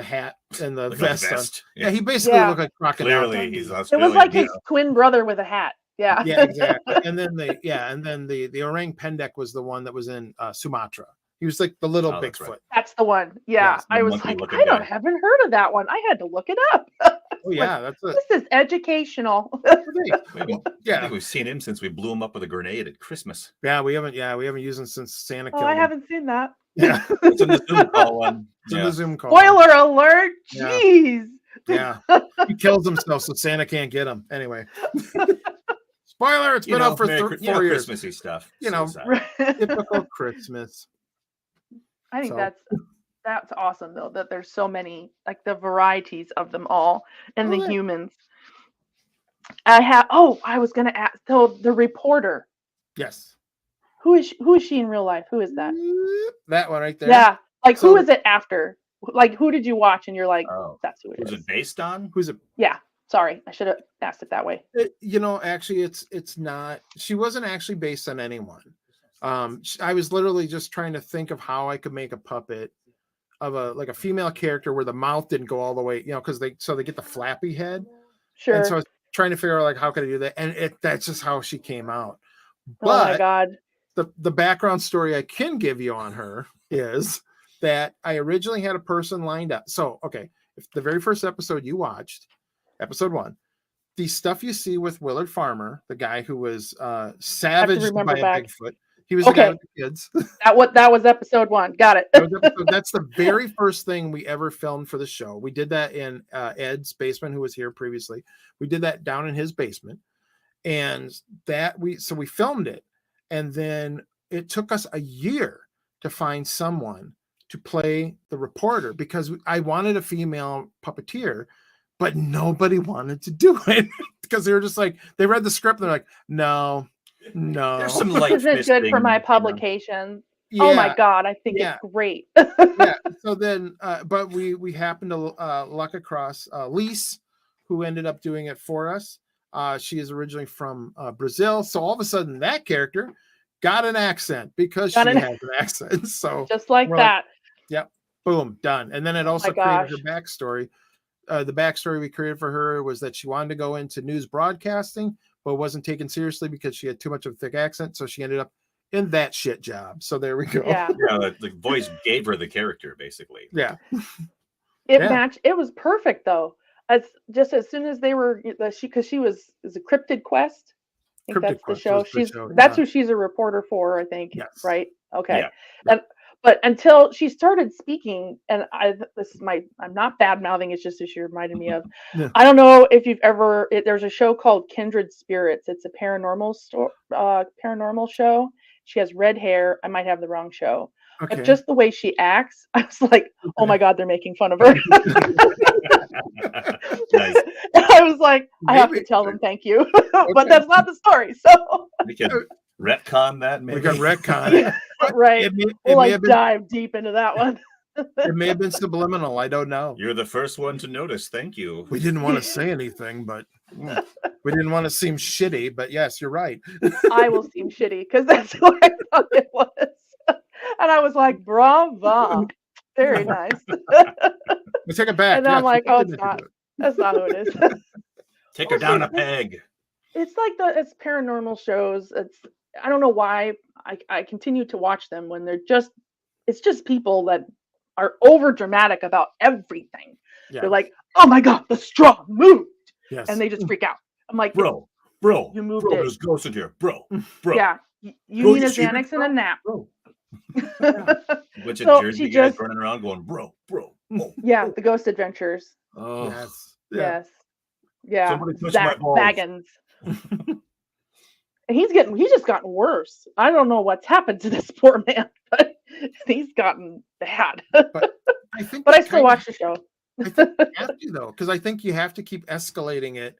hat and the vest. Yeah, he basically looked like Crocodile. Clearly, he's Australian. It was like his twin brother with a hat. Yeah. Yeah, exactly. And then the orang pendek was the one that was in Sumatra. He was like the little Bigfoot. Right. That's the one. Yeah, yes, I was like, I haven't heard of that one. I had to look it up. Oh yeah, this is educational. I think we've seen him since we blew him up with a grenade at Christmas. Yeah, we haven't used him since Santa killed him. I haven't seen that. Yeah, it's in the Zoom call one. It's in the Zoom call. Spoiler alert! Jeez. Yeah, he kills himself so Santa can't get him. Anyway. Spoiler! It's been up for 4 years. Christmassy stuff. Typical Christmas. I think that's awesome though, that there's so many, like the varieties of them all, and the humans. I was gonna ask, so the reporter. Yes. Who is she in real life? Who is that? That one right there. Yeah. Like, who is it after? Like, who did you watch and you're like, that's who it is? Who's it based on? Who's it? Yeah. Sorry, I should have asked it that way. Actually, it's not. She wasn't actually based on anyone. I was literally just trying to think of how I could make a puppet of a female character where the mouth didn't go all the way, because they get the flappy head. Sure. And so I was trying to figure out like how could I do that, and that's just how she came out. But oh my God. The background story I can give you on her is that I originally had a person lined up. So if the very first episode you watched, episode 1, the stuff you see with Willard Farmer, the guy who was savaged by a Bigfoot. He was the guy with the kids. That was episode 1. Got it. That's the very first thing we ever filmed for the show. We did that in Ed's basement, who was here previously. We did that down in his basement, and we filmed it, and then it took us a year to find someone to play the reporter because I wanted a female puppeteer, but nobody wanted to do it because they were just like, they read the script and they're like, no. There's some light. This isn't good for my publication. Yeah. Oh my God, I think it's great. Yeah. So then, but we happened to luck across Lise, who ended up doing it for us. She is originally from Brazil, so all of a sudden that character got an accent because she has an accent. So just like that. Yep. Boom. Done. And then it also created her backstory. The backstory we created for her was that she wanted to go into news broadcasting, but wasn't taken seriously because she had too much of a thick accent. So she ended up in that shit job. So there we go. Yeah. Yeah, the voice gave her the character, basically. Yeah. It Yeah. matched. It was perfect though. As just as soon as they were because she was is a Cryptid Quest. I think Cryptid that's the Quest show. was the She's show, that's yeah. who she's a reporter for, I think. Yes. Right. Okay. Yeah. And but until she started speaking, and I'm not bad mouthing. It's just as she reminded me of. Yeah. I don't know if you've ever. There's a show called Kindred Spirits. It's a paranormal show. She has red hair. I might have the wrong show. Okay. But just the way she acts, I was like, oh Okay. my God, they're making fun of her. Nice. I was like, I have to Maybe. tell them thank you. Okay. But that's not the story. So, We can retcon that, maybe. We can retcon it. right. It may, it We'll may like have been, dive deep into that one. it may have been subliminal. I don't know. You're the first one to notice. Thank you. We didn't want to say anything, but we didn't want to seem shitty. But yes, you're right. I will seem shitty because that's what I thought it was. And I was like, bravo. Very nice. We take it back. And I'm Yes, like, we oh, did it's do not. it. That's not who it is. Take her down a peg. It's like it's paranormal shows. I don't know why I continue to watch them when it's just people that are over dramatic about everything. Yeah. They're like, oh my God, the straw moved. Yes. And they just freak out. I'm like, Bro, You moved bro, it. there's ghosts in here. Bro. yeah, you Bro, need you a see me, Xanax and a nap. Bro. Bunch of So Jersey she guys just- running around going, bro. Yeah, the Ghost Adventures. Oh, Yes. Yeah. Yes. Yeah. Somebody touched Zach my balls. Baggins. And he's just gotten worse. I don't know what's happened to this poor man, but he's gotten bad. I think But I that still kind watch the show. I think you have to though, because I think you have to keep escalating it,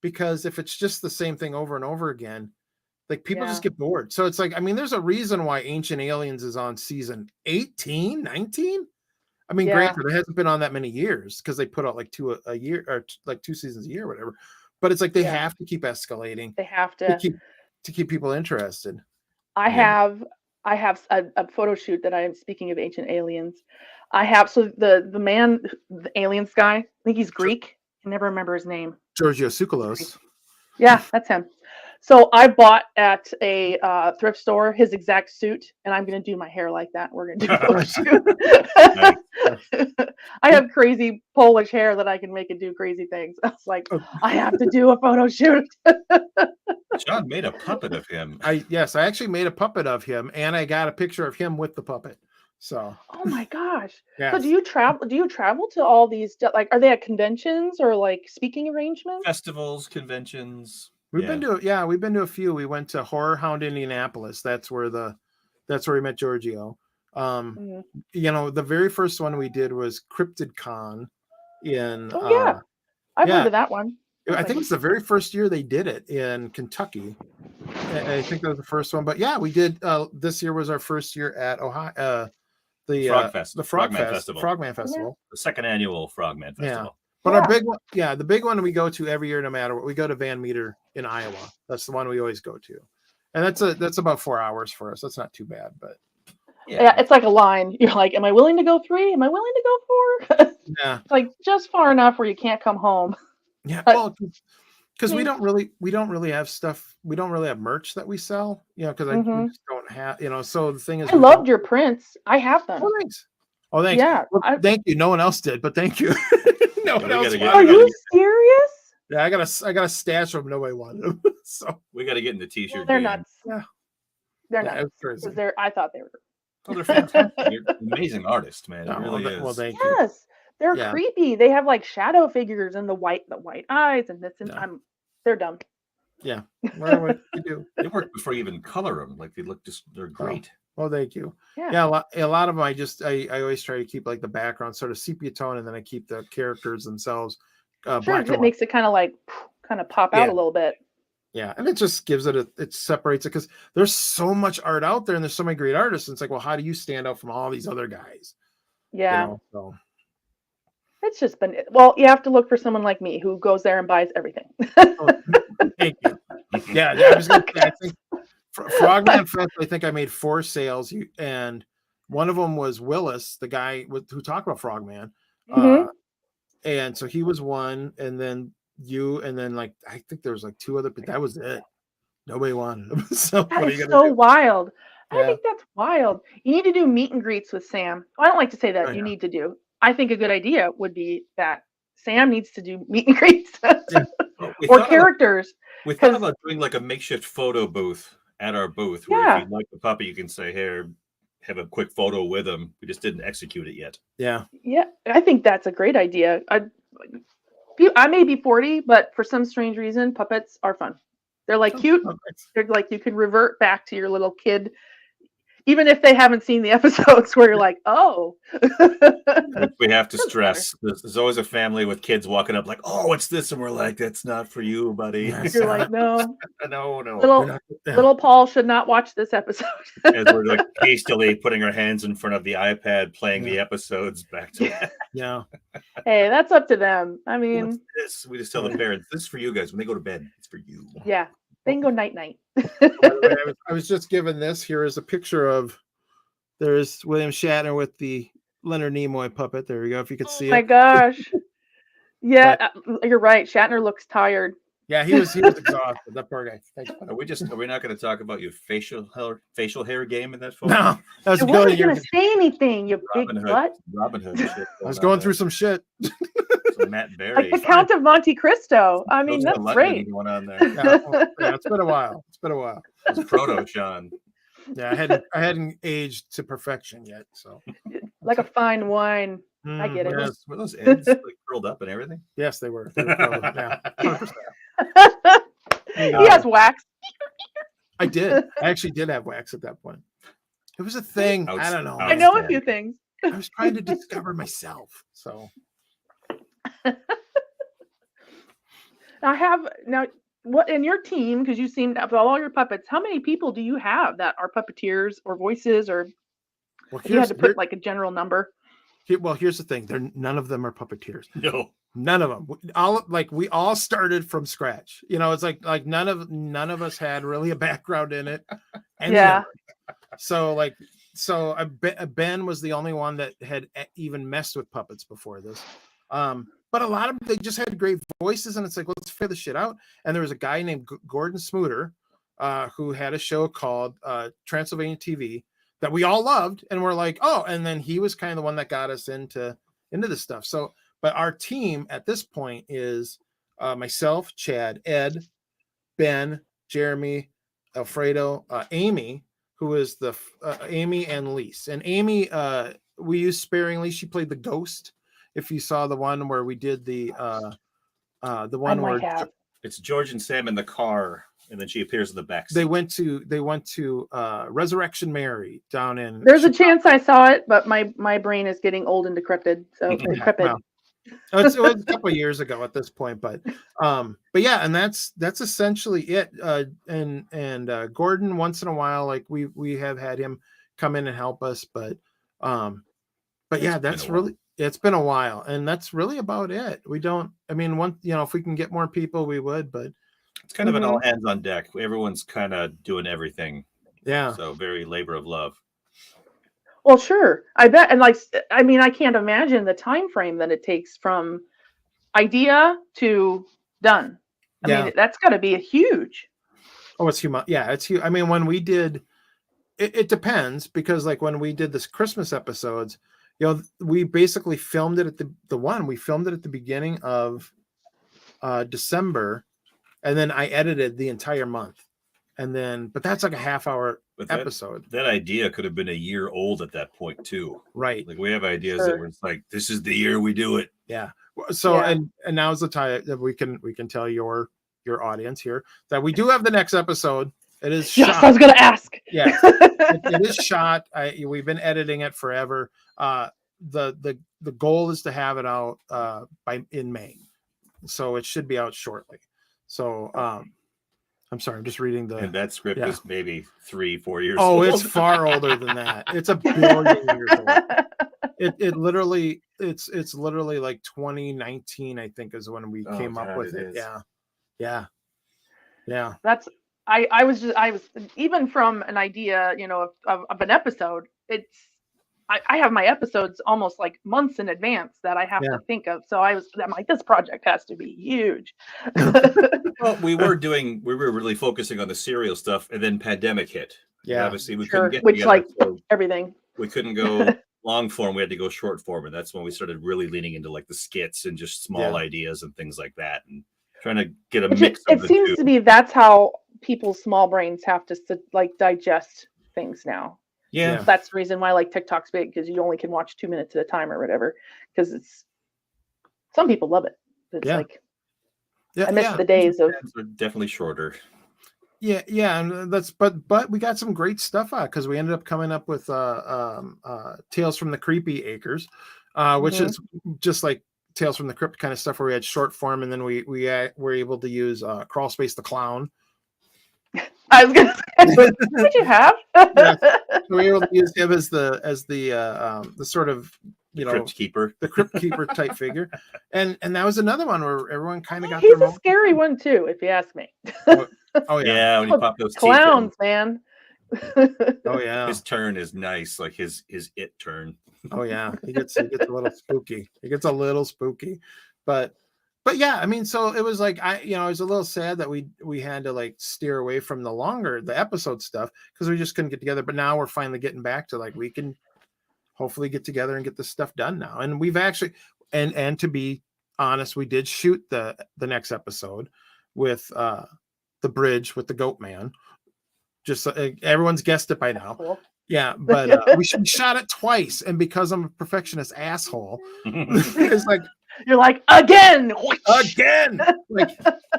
because if it's just the same thing over and over again, like people just Yeah. get bored. So it's like, I mean, there's a reason why Ancient Aliens is on season 18, 19. I mean, Yeah. granted, it hasn't been on that many years because they put out like two a year, or like 2 seasons a year, or whatever. But it's like they Yeah. have to keep escalating They have to to. keep people interested. I Yeah. have a photo shoot that I am, speaking of Ancient Aliens. I have the man, the aliens guy. I think he's Greek. I never remember his name. Giorgio Tsoukalos. Yeah, that's him. So I bought at a thrift store his exact suit, and I'm gonna do my hair like that. We're gonna do a photo shoot. I have crazy Polish hair that I can make it do crazy things. I was like, I have to do a photo shoot. John made a puppet of him. I actually made a puppet of him, and I got a picture of him with the puppet. So Oh my gosh. yeah. So do you travel to all these, like, are they at conventions or like speaking arrangements? Festivals, conventions. We've been to a few. We went to Horror Hound Indianapolis. That's where we met Giorgio. Mhm. You know, the very first one we did was Cryptid Con in Oh yeah. I've yeah. heard of that one. I think it's the very first year they did it in Kentucky. I think that was the first one. But yeah, we did this year was our first year at Ohio the Frog Fest. the Frogman Frogman Festival. Festival. Frogman Festival. The second annual Frogman Yeah. Festival. But Yeah. our big one, the big one we go to every year, no matter what. We go to Van Meter in Iowa. That's the one we always go to, and that's about 4 hours for us. That's not too bad, but Yeah, it's like a line. You're like, am I willing to go 3? Am I willing to go 4? yeah, Like just far enough where you can't come home. yeah. But- Well, because we mean- don't really have stuff. We don't really have merch that we sell. You know, because we Mhm. just don't have. You know, so the thing is, I loved your prints. I have them. Oh, thanks. Oh, thanks. Yeah. Well, thank you. No one else did, but thank you. No one We else. gotta get- Are wanted we them. you serious? Yeah, I got a stash of them. Nobody wanted them. So We got to get in the t-shirt Well, they're game. nuts. Yeah. They're yeah, it nuts. was crazy. 'Cause I thought they were. Oh, they're fantastic. You're an amazing artist, man. It No, really is. well, thank you. Yes. They're Yeah. creepy. They have like shadow figures and the white eyes and this and Yeah. they're dumb. Yeah. What you do? They work before you even color them. Like they're great. Well, thank you. Yeah. Yeah, a lot of them. I always try to keep like the background sort of sepia tone, and then I keep the characters themselves Sure, black and it white. makes it kind of pop out Yeah. a little bit. Yeah, and it just gives it separates it because there's so much art out there, and there's so many great artists. And it's like, well, how do you stand out from all these other guys? Yeah. You know, so It's just been, well, you have to look for someone like me who goes there and buys everything. thank you. Yeah, I was gonna say, I think Frogman Fest. I think I made 4 sales, and one of them was Willis, the guy who talked about Frogman. Mhm. And so he was one, and then you, and then like I think there was like 2 other, but that was it. Nobody wanted them. So what That are is you so gonna do? wild. I think that's wild. You need to do meet and greets with Sam. I don't like to say that Oh, you yeah. need to do. I think a good idea would be that Sam needs to do meet and greets We or thought about- characters. We thought 'Cause- about doing like a makeshift photo booth at our booth where if Yeah. you like the puppy, you can say, here, have a quick photo with him. We just didn't execute it yet. Yeah. Yeah, I think that's a great idea. I may be 40, but for some strange reason, puppets are fun. They're like cute. They're like you can revert back to your little kid, even if they haven't seen the episodes where you're like, oh. We have to stress there's always a family with kids walking up like, oh, what's this? And we're like, that's not for you, buddy. Yes. You're like, no. No. Little Paul should not watch this episode. As we're like hastily putting our hands in front of the iPad, playing the episodes back to back. Yeah. Hey, that's up to them. I What's mean, this? We just tell the parents, this is for you guys. When they go to bed, it's for you. yeah, they can go night night. By the way, I was just given this. Here is a picture of there's William Shatner with the Leonard Nimoy puppet. There we go. If you could see My it. gosh. Yeah, you're right. Shatner looks tired. Yeah, he was exhausted. That poor guy. Thanks, buddy. Are we not going to talk about your facial hair game in that photo? No, that was I a billion wasn't years gonna ago. say anything, you big Robin Hood. butt. Robin Hood. Shit I was going through some shit. some Matt Berry. Like the Count of Monte Cristo. I mean, Those that's London great. going on there. Yeah, it's been a while. It's proto Sean. Yeah, I hadn't aged to perfection yet. So Like a fine wine. I get it. Yes, Were those ends like curled up and everything? yes, they were. Yeah, 100%. He has wax. I did. I actually did have wax at that point. It was a thing. I don't know. I know a few things. I was trying to discover myself. So I have now what in your team, because you seem to have all your puppets, how many people do you have that are puppeteers or voices, or if you had to put like a general number? Here's the thing. None of them are puppeteers. No. None of them. We all started from scratch. You know, it's like none of us had really a background in it. Yeah. So Ben was the only one that had even messed with puppets before this. But a lot of them, they just had great voices, and it's like, let's figure this shit out. And there was a guy named Gordon Smooter who had a show called Transylvania TV that we all loved, and we're like, oh, and then he was kind of the one that got us into this stuff. So, but our team at this point is myself, Chad, Ed, Ben, Jeremy, Alfredo, Amy, who is the Amy and Lise. And Amy, we used sparingly. She played the ghost. If you saw the one where we did the one where it's George and Sam in the car, and then she appears in the back seat. They went to Resurrection Mary down in. There's a chance I saw it, but my brain is getting old and decrepit. So decrepit. Well, it was a couple of years ago at this point, but yeah, and that's essentially it. And Gordon, once in a while, like we have had him come in and help us, but yeah, that's really. It's been a while, and that's really about it. We don't. I mean, if we can get more people, we would. But it's kind of an all hands on deck. Everyone's kind of doing everything. Yeah. So very labor of love. Well, sure. I bet, and I can't imagine the time frame that it takes from idea to done. I mean, that's got to be a huge. Oh, it's huge. Yeah, it's huge. I mean, when we did, it depends, because like when we did this Christmas episodes. We basically filmed it at we filmed it at the beginning of December, and then I edited the entire month, but that's like a half-hour episode. That idea could have been a year old at that point too, right? Like we have ideas that were like, this is the year we do it. Yeah. So and now's the time that we can tell your audience here that we do have the next episode. It is shot. Yes, I was going to ask. Yeah, it is shot. We've been editing it forever. The goal is to have it out in May, so it should be out shortly. So I'm sorry, I'm just reading and that script is maybe 3-4 years. Oh, old. it's far older than that. It's a billion years old. It literally it's literally like 2019, I think, is when we came up with it. Yeah. That's I was even from an idea, of an episode. I have my episodes almost like months in advance that I have to think of. So I'm like, this project has to be huge. Well, we were really focusing on the serial stuff, and then pandemic hit. Yeah. Obviously, we Sure. couldn't get Which, together, like, so everything. we couldn't go long form. We had to go short form, and that's when we started really leaning into like the skits and just small ideas and things like that, and trying to get a mix of It the seems two. to me that's how people's small brains have to like digest things now. Yeah. That's the reason why like TikTok's big, because you only can watch 2 minutes at a time or whatever. Because it's some people love it. It's like I miss the days of They're definitely shorter. Yeah, and that's but we got some great stuff out because we ended up coming up with Tales from the Creepy Acres, which is just like Tales from the Crypt kind of stuff where we had short form, and then we were able to use Crawl Space the Clown. I was gonna say, what did you have? Yeah. So we were able to use him as the sort of Crypt Keeper, the Crypt Keeper type figure, and that was another one where everyone kind of got. He's a scary one too, if you ask me. Oh yeah, yeah. When you pop those clowns, teeth in. man. Oh yeah, his turn is nice, like his it turn. Oh yeah, he gets a little spooky. He gets a little spooky, but yeah, I mean, so it was like I was a little sad that we had to like steer away from the episode stuff because we just couldn't get together. But now we're finally getting back to like we can hopefully get together and get this stuff done now. And we've actually and to be honest, we did shoot the next episode with the bridge with the goat man. Just everyone's guessed it by now. Cool. Yeah, but we shot it twice, and because I'm a perfectionist asshole, it's like you're like again, like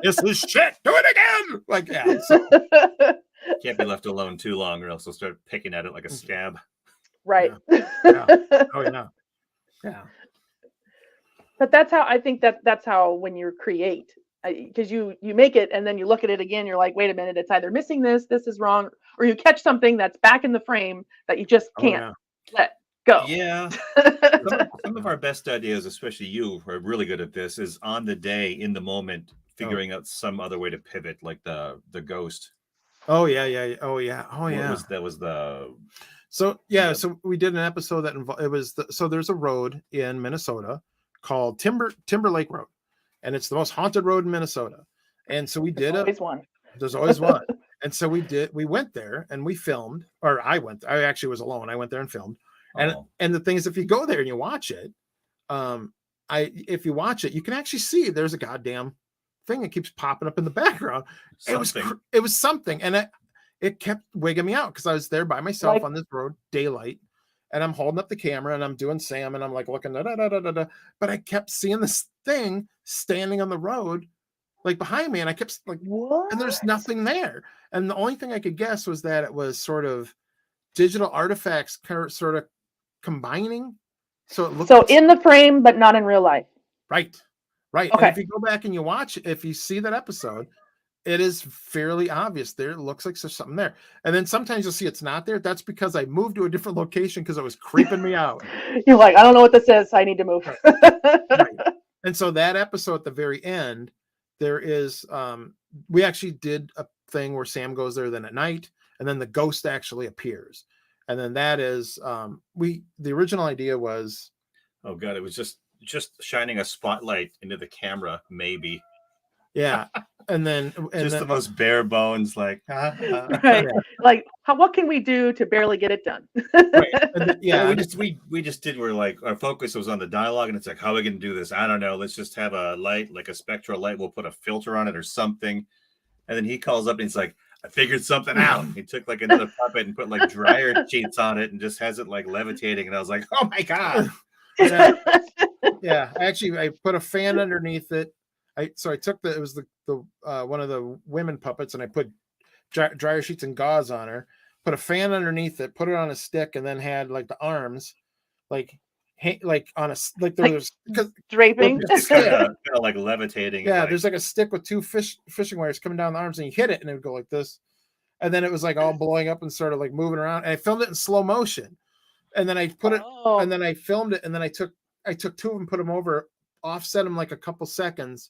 this is shit. Do it again. Like yeah, so. Can't be left alone too long, or else they'll start picking at it like a scab. Right. Yeah. Oh yeah. Yeah. But that's how I think that's how when you create, because you make it and then you look at it again, you're like, wait a minute, it's either missing this is wrong, or you catch something that's back in the frame that you just can't let go. Yeah. Some of our best ideas, especially you, are really good at this, is on the day, in the moment, figuring out some other way to pivot, like the ghost. Oh yeah. Oh yeah. That was the. So yeah, so we did an episode that involved. So there's a road in Minnesota called Timber Lake Road, and it's the most haunted road in Minnesota. And so we did always one. There's always one. And so we went there and we filmed, or I actually was alone. I went there and filmed. And the thing is, if you go there and you watch it, if you watch it, you can actually see there's a goddamn thing that keeps popping up in the background. It was something, and it kept wigging me out because I was there by myself on this road, daylight, and I'm holding up the camera and I'm doing Sam and I'm like looking, but I kept seeing this thing standing on the road, like behind me, and I kept like, what? And there's nothing there. And the only thing I could guess was that it was sort of digital artifacts sort of combining. So it looked in the frame, but not in real life. Right. Okay. And if you go back and you watch, if you see that episode, it is fairly obvious there. It looks like there's something there. And then sometimes you'll see it's not there. That's because I moved to a different location because it was creeping me out. You're like, I don't know what this is. I need to move. Right. And so that episode at the very end, there is, we actually did a thing where Sam goes there then at night, and then the ghost actually appears. And then that is, the original idea was. Oh God, it was just shining a spotlight into the camera, maybe. Yeah. And then the most bare bones, like right. Like what can we do to barely get it done? Right. Yeah, we just did. We're like, our focus was on the dialogue, and it's like, how are we gonna do this? I don't know. Let's just have a light, like a spectral light. We'll put a filter on it or something. And then he calls up and he's like, I figured something out. He took like another puppet and put like dryer sheets on it and just has it like levitating. And I was like, oh my God. Yeah. Actually, I put a fan underneath it. I took it was the one of the women puppets, and I put dryer sheets and gauze on her, put a fan underneath it, put it on a stick, and then had like the arms like on a like there was draping, kind of like levitating. Yeah, there's like a stick with two fishing wires coming down the arms, and you hit it, and it would go like this, and then it was like all blowing up and sort of like moving around. And I filmed it in slow motion, and then I put it, and then I filmed it, and then I took two of them, put them over, offset them like a couple seconds.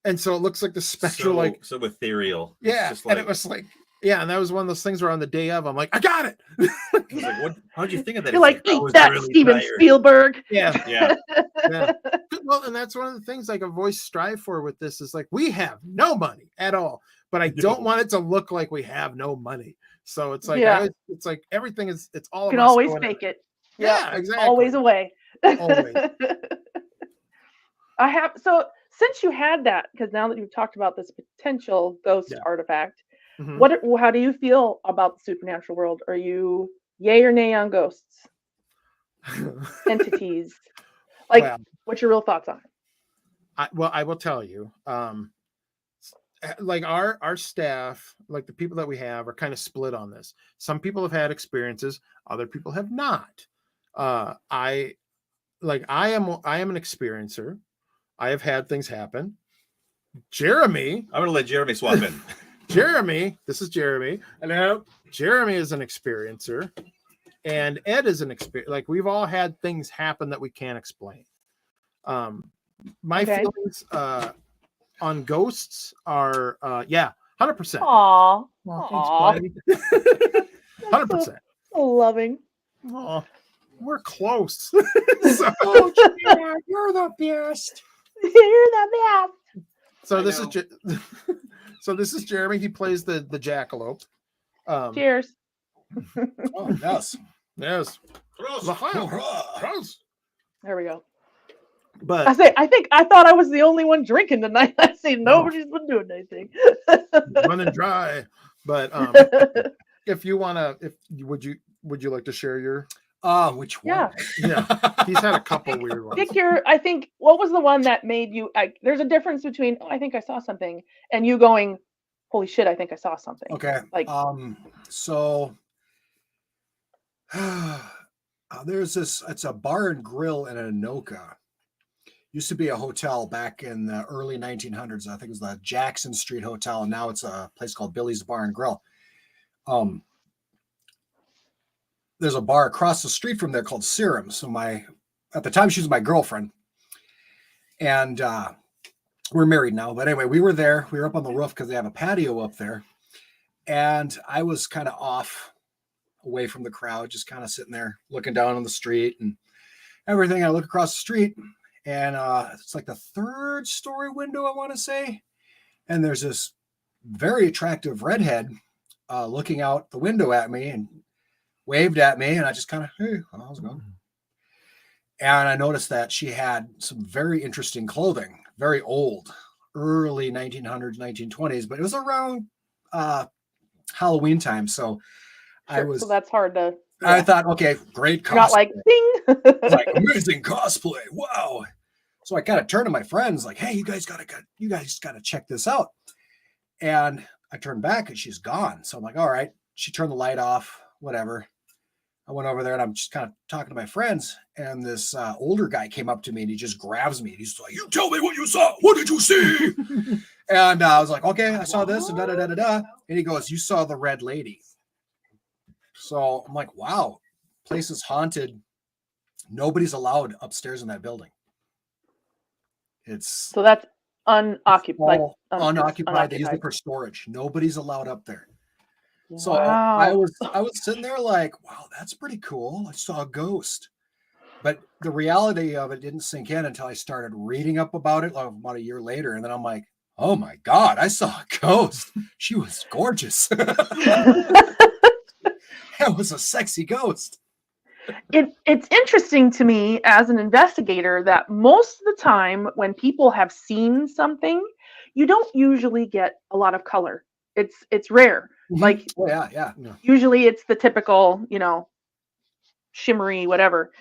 And so it looks like the spectral, so ethereal. Yeah, and it was like, yeah, and that was one of those things where on the day of, I'm like, I got it. I was like, what? How'd you think of that? You're like, eat that, really Steven tired. Spielberg. Yeah. Well, and that's one of the things like a voice strive for with this is like, we have no money at all, but I don't want it to look like we have no money. So it's like Yeah. it's like everything is it's all You can of us always going- fake it. Yeah, There's exactly. always a way. Always. I have so since you had that, because now that you've talked about this potential ghost Yeah. artifact, Mhm. how do you feel about the supernatural world? Are you yay or nay on ghosts, entities? Like, Well, what's your real thoughts on it? I will tell you. Like our staff, like the people that we have, are kind of split on this. Some people have had experiences, other people have not. I am an experiencer. I have had things happen. Jeremy, I'm gonna let Jeremy swap in. this is Jeremy. Hello. Jeremy is an experiencer, and Ed is an experience. Like, we've all had things happen that we can't explain. My Okay. feelings on ghosts are 100%. Aw, Well, aw. thanks, buddy. 100%. so loving. Oh, we're close. So, Oh, yeah, you're the best. You're the best. so I this know. is so this is Jeremy. He plays the jackalope. Cheers. Oh, yes. Yes. Gross. There we go. But I thought I was the only one drinking tonight. I see nobody's been doing anything. running dry. But if you wanna, would you like to share your? Which one? Yeah. Yeah, he's had a couple weird ones. Pick your. I think what was the one that made you? There's a difference between I think I saw something and you going, holy shit, I think I saw something. Okay. Like So there's this. It's a bar and grill in Anoka. Used to be a hotel back in the early 1900s. I think it was the Jackson Street Hotel, and now it's a place called Billy's Bar and Grill. There's a bar across the street from there called Serum. So at the time she was my girlfriend, and we're married now. But anyway, we were there. We were up on the roof because they have a patio up there, and I was kind of off, away from the crowd, just kind of sitting there looking down on the street and everything. I look across the street, and it's like the third story window, I want to say, and there's this very attractive redhead looking out the window at me and waved at me, and I just kind of, hey, how's it going? And I noticed that she had some very interesting clothing, very old, early 1900s, 1920s, but it was around Halloween time. So so that's hard to. I thought, okay, great cosplay. Not like ding. Like, amazing cosplay. Wow. So I kind of turned to my friends like, hey, you guys gotta check this out. And I turned back and she's gone. So I'm like, all right. She turned the light off, whatever. I went over there and I'm just kind of talking to my friends, and this older guy came up to me and he just grabs me. He's like, you tell me what you saw. What did you see? And I was like, okay, I saw this and da-da-da-da-da. And he goes, you saw the red lady. So I'm like, wow, place is haunted. Nobody's allowed upstairs in that building. So that's unoccupied. all unoccupied. They use it for storage. Nobody's allowed up there. So Wow. I was sitting there like, wow, that's pretty cool. I saw a ghost. But the reality of it didn't sink in until I started reading up about it about a year later. And then I'm like, oh my God, I saw a ghost. She was gorgeous. That was a sexy ghost. It's interesting to me as an investigator that most of the time when people have seen something, you don't usually get a lot of color. It's rare. Like, oh yeah. usually it's the typical, shimmery, whatever.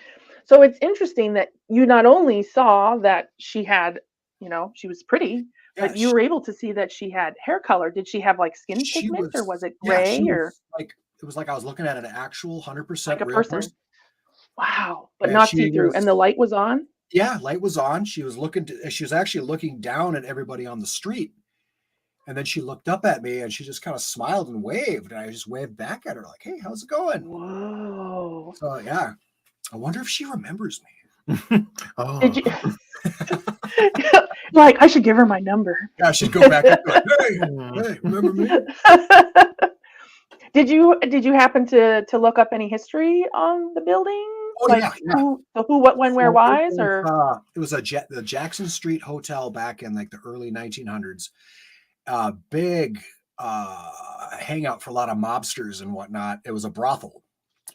So it's interesting that you not only saw that she had, she was pretty, but you were able to see that she had hair color. Did she have like skin pigment, or was it gray, or like it was like I was looking at an actual 100% like a real person? Wow, but And not she see through, was- and the light was on. Yeah, light was on. She was actually looking down at everybody on the street. And then she looked up at me and she just kind of smiled and waved. And I just waved back at her like, hey, how's it going? Whoa. So yeah. I wonder if she remembers me. Oh. Did you like I should give her my number. Yeah, I should go back and be like, hey, remember me? Did you happen to look up any history on the building? Oh, like yeah. who, what, when, where, So whys, or it was the Jackson Street Hotel back in like the early 1900s. Big hangout for a lot of mobsters and whatnot. It was a brothel,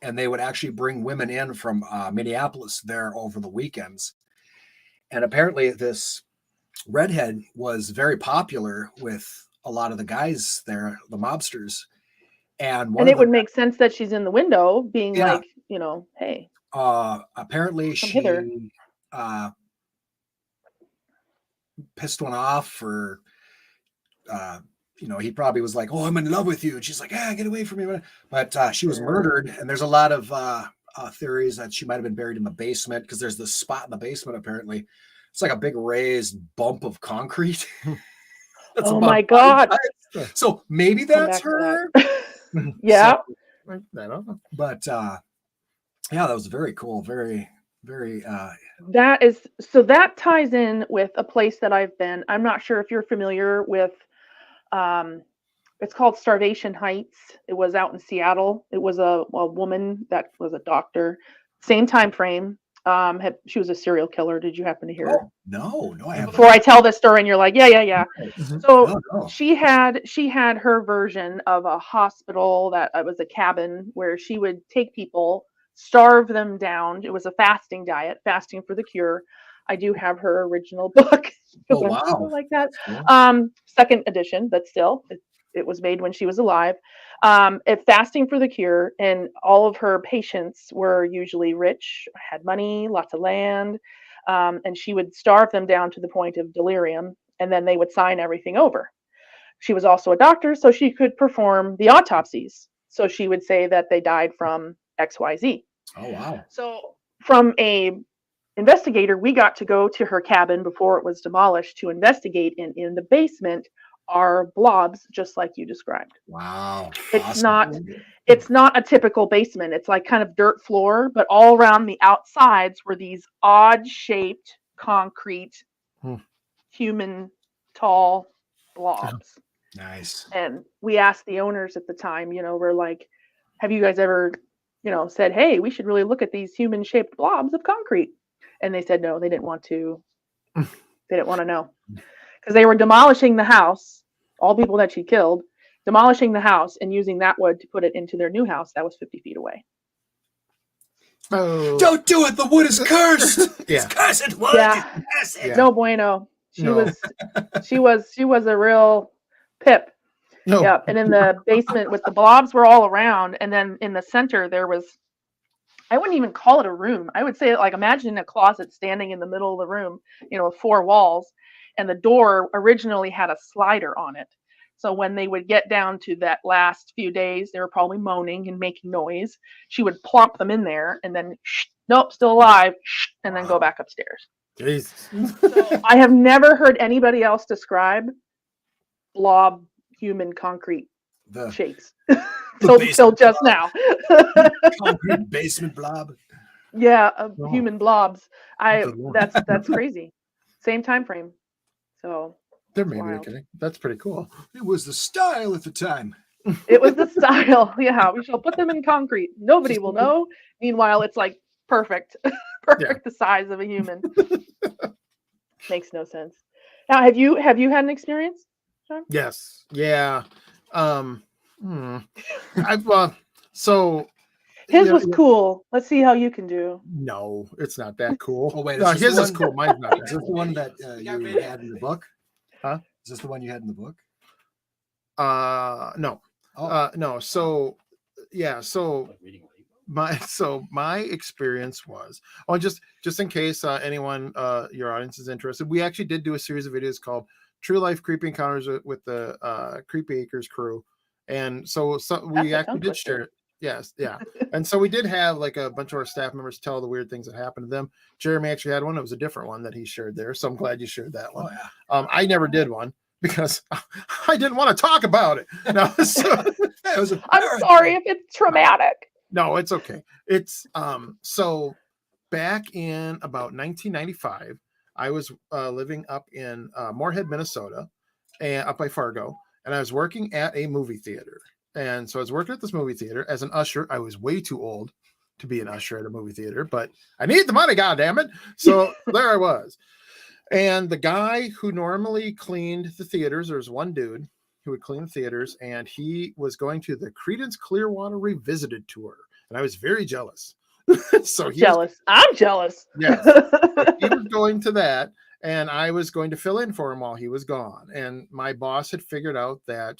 and they would actually bring women in from Minneapolis there over the weekends. And apparently this redhead was very popular with a lot of the guys there, the mobsters. And one And of it would make sense that she's in the window being Yeah. like, you know, hey, apparently come hither. she pissed one off for he probably was like, oh, I'm in love with you, and she's like, get away from me. But she was murdered, and there's a lot of theories that she might have been buried in the basement, because there's this spot in the basement. Apparently it's like a big raised bump of concrete. That's Oh about my God. 5 times. So maybe that's Come her. back to that. Yeah. I don't know. But yeah, that was very cool. Very, very that ties in with a place that I've been. I'm not sure if you're familiar with it's called Starvation Heights. It was out in Seattle. It was a woman that was a doctor. Same time frame. She was a serial killer. Did you happen to hear her? no, I haven't. Before I tell this story and you're like, yeah. Mhm. So No. she had her version of a hospital that was a cabin where she would take people, starve them down. It was a fasting diet, fasting for the cure. I do have her original book. Oh, I'm wow. something like that. Cool. Second edition, but still, it was made when she was alive. Fasting for the cure, and all of her patients were usually rich, had money, lots of land, and she would starve them down to the point of delirium, and then they would sign everything over. She was also a doctor, so she could perform the autopsies. So she would say that they died from XYZ. Oh, wow. So from a investigator, we got to go to her cabin before it was demolished to investigate. And in the basement are blobs, just like you described. Wow. It's Awesome. not a typical basement. It's like kind of dirt floor, but all around the outsides were these odd shaped concrete human tall blobs. Nice. And we asked the owners at the time, we're like, have you guys ever, said, hey, we should really look at these human shaped blobs of concrete? And they said no, they didn't want to. They didn't want to know, because they were demolishing the house, all people that she killed, demolishing the house and using that wood to put it into their new house that was 50 feet away. Oh, Don't do it. The wood is cursed. Yeah. It's cursed wood. Yeah. It's cursed. No bueno. She No. was a real pip. no. Yep. And in the basement with the blobs were all around, and then in the center there was, I wouldn't even call it a room. I would say, like, imagine a closet standing in the middle of the room, 4 walls, and the door originally had a slider on it. So when they would get down to that last few days, they were probably moaning and making noise. She would plop them in there and then, nope, still alive, and then go back upstairs. Jesus. So I have never heard anybody else describe blob human concrete The shapes basement till just now. concrete basement blob. Yeah, Oh. human blobs. Good Lord. That's crazy. Same time frame. So They're that's maybe wild. kidding. That's pretty cool. It was the style at the time. It was the style. Yeah, we shall put them in concrete. Nobody will know. Meanwhile, it's like perfect, the size of a human. Makes no sense. Now, have you had an experience, John? Yes. Yeah. So His yeah, was cool. Let's see how you can do. no, it's not that cool. Oh, wait. No, Is this his the is one- cool. Mine's not. Is this the one that you had in the book? Huh? Is this the one you had in the book? No. Oh, No. So yeah. So my experience was, just in case anyone your audience is interested, we actually did do a series of videos called True Life Creepy Encounters with the Creepy Acres crew, and so we That's a actually tongue did twister. share. Yes, yeah, and so we did have like a bunch of our staff members tell the weird things that happened to them. Jeremy actually had one. It was a different one that he shared there, so I'm glad you shared that one. oh yeah. I never did one because I didn't want to talk about it. No, so, It was a I'm sorry if it's traumatic. no, it's okay. It's so back in about 1995, I was living up in Moorhead, Minnesota, and up by Fargo, and I was working at a movie theater. And so I was working at this movie theater as an usher. I was way too old to be an usher at a movie theater, but I need the money, goddammit. So there I was. And the guy who normally cleaned the theaters, there was one dude He would clean the theaters, and he was going to the Creedence Clearwater Revisited tour, and I was very jealous. So he jealous. I'm jealous. Yes. He was going to that, and I was going to fill in for him while he was gone. And my boss had figured out that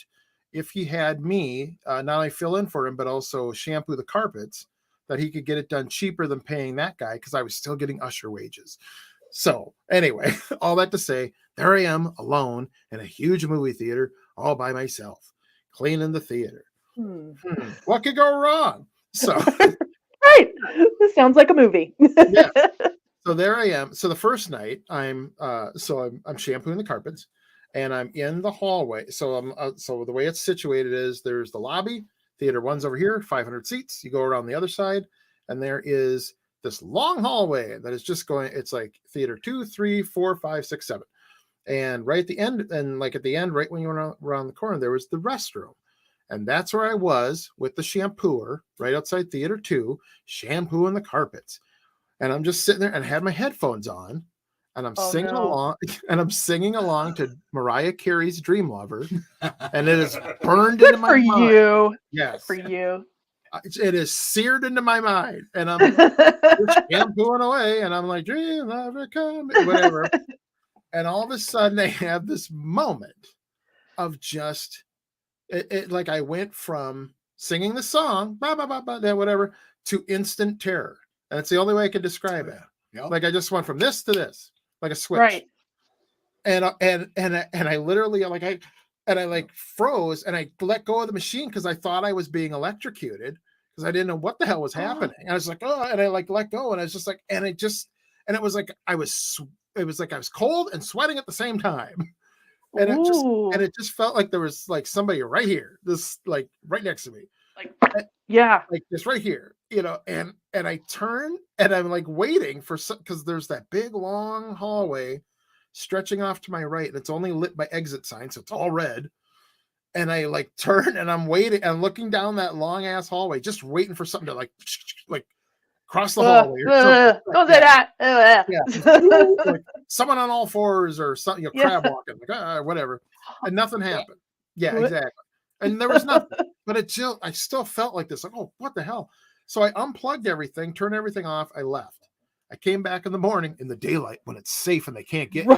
if he had me not only fill in for him, but also shampoo the carpets, that he could get it done cheaper than paying that guy because I was still getting usher wages. So anyway, all that to say, there I am alone in a huge movie theater all by myself, cleaning the theater. What could go wrong? So right. This sounds like a movie. yeah. So there I am. So the first night I'm shampooing the carpets, and I'm in the hallway. So so the way it's situated is there's the lobby, theater one's over here, 500 seats. You go around the other side, and there is this long hallway that is just going, it's like theater 2, 3, 4, 5, 6, 7. And right at the end, and like at the end, right when you went around the corner, there was the restroom. And that's where I was with the shampooer right outside theater 2, shampooing the carpets. And I'm just sitting there and I had my headphones on, and I'm singing along, and I'm singing along to Mariah Carey's Dream Lover. And it is burned into my mind. For you. Yes. For you. It is seared into my mind. And I'm just shampooing away, and I'm like, Dream Lover, come, whatever. And all of a sudden they have this moment of just it like I went from singing the song, blah, blah, blah, blah, whatever, to instant terror. And it's the only way I can describe it. Yep. Like I just went from this to this, like a switch. Right. And I literally like froze, and I let go of the machine because I thought I was being electrocuted because I didn't know what the hell was happening. And I was like, oh, and I like let go, and I was just like, and it was like I was cold and sweating at the same time. And it just felt like there was like somebody right here, this like right next to me. Like, yeah. Like just right here, and I turn and I'm like waiting for some, because there's that big long hallway stretching off to my right, and it's only lit by exit signs, so it's all red. And I like turn and I'm waiting and looking down that long ass hallway, just waiting for something to like cross the hallway. Or don't say that. Yeah. Like someone on all fours or something, crab walking, like whatever. And nothing happened. Yeah, exactly. And there was nothing. But I still felt like this, like, oh, what the hell? So I unplugged everything, turned everything off. I left. I came back in the morning in the daylight when it's safe and they can't get me.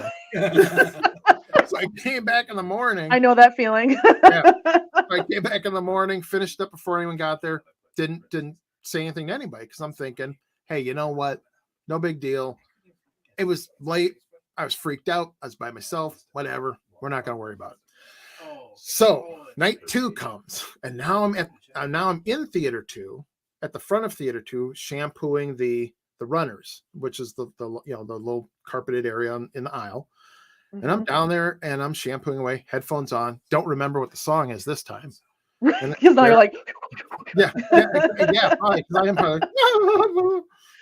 So I came back in the morning. I know that feeling. Yeah. So I came back in the morning, finished up before anyone got there. Didn't say anything to anybody because I'm thinking, hey, you know what? No big deal. It was late. I was freaked out. I was by myself. Whatever. We're not going to worry about it. So night 2 comes, and now I'm in theater 2, at the front of theater 2, shampooing the runners, which is the low carpeted area in the aisle. Mm-hmm. And I'm down there and I'm shampooing away, headphones on. Don't remember what the song is this time. Because now you're like, yeah, probably, because I am probably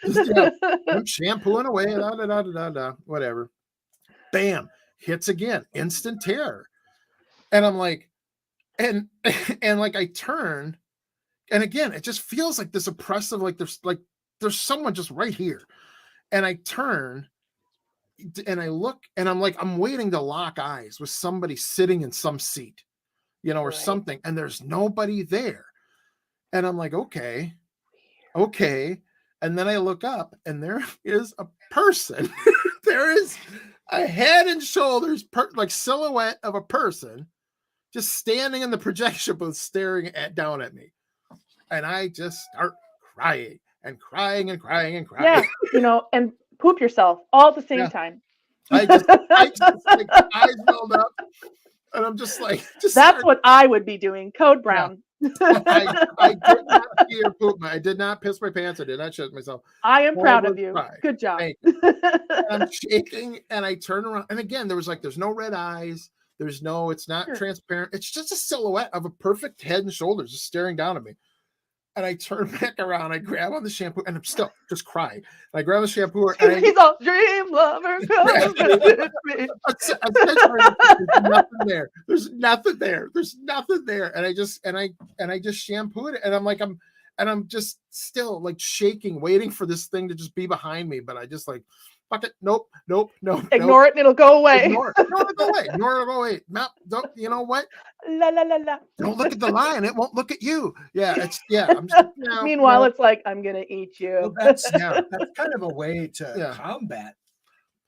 like, I'm shampooing away, whatever. Bam, hits again, instant terror. And I'm like, and like I turn, and again, it just feels like this oppressive, like there's someone just right here. And I turn and I look, and I'm like, I'm waiting to lock eyes with somebody sitting in some seat, or something, and there's nobody there. And I'm like, okay. And then I look up, and there is a person. There is a head and shoulders, like silhouette of a person just standing in the projection booth staring down at me. And I just start crying and crying and crying and crying. Yeah, and poop yourself all at the same time. I just like eyes rolled up, and I'm just like, that's what I would be doing. Code brown. Yeah. I did not pee or poop. I did not piss my pants. I did not shit myself. I am proud of you. Good job. I'm shaking, and I turn around, and again, there's no red eyes. It's not transparent. It's just a silhouette of a perfect head and shoulders just staring down at me. And I turn back around, I grab on the shampoo, and I'm still just crying. And I grab the shampoo, and he's all dream lover. There's nothing there. And I just shampoo it, and I'm just still like shaking, waiting for this thing to just be behind me. But I just like fuck it, nope. Ignore it and it'll go away. Ignore it. No, it'll go away. Ignore it, it'll go away. No, don't, you know what? La la la la. Don't look at the lion. It won't look at you. Yeah, I'm just, Meanwhile, it's like, I'm gonna eat you. Well, that's yeah. that's kind of a way to Yeah. combat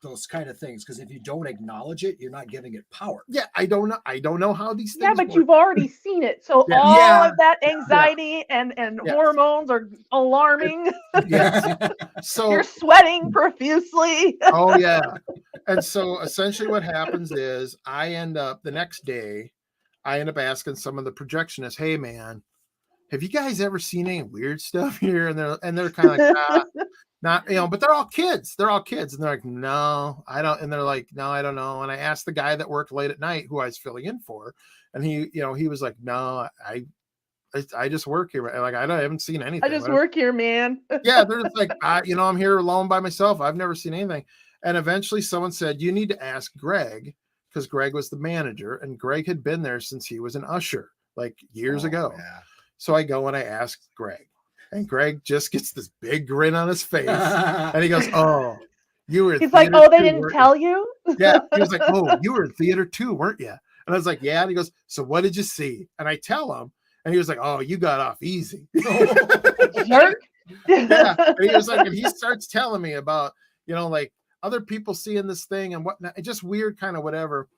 those kind of things, because if you don't acknowledge it, you're not giving it power. Yeah, I don't know how these things Yeah, but work. you've already seen it. So Yeah. all Yeah. of that anxiety and Yes. hormones are alarming. Yes. So You're sweating profusely. oh yeah. And so essentially what happens is I end up the next day, I end up asking some of the projectionists, hey man, have you guys ever seen any weird stuff here? And they're kind of like, not, but they're all kids. They're all kids. And they're like, no, I don't. And they're like, no, I don't know. And I asked the guy that worked late at night who I was filling in for. And he was like, no, I just work here. Like, I haven't seen anything. I just work here, man. Yeah. They're just like, I'm here alone by myself. I've never seen anything. And eventually someone said, you need to ask Greg, because Greg was the manager and Greg had been there since he was an usher, like years ago. Yeah. So I go and I ask Greg, and Greg just gets this big grin on his face. And he goes, oh, you were. He's like, oh, they didn't tell you? Yeah. He was like, oh, you were in theater too, weren't you? And I was like, yeah. And he goes, so what did you see? And I tell him, and he was like, oh, you got off easy. Jerk. Yeah. And he was like, and he starts telling me about, like other people seeing this thing and whatnot. It's just weird kind of whatever.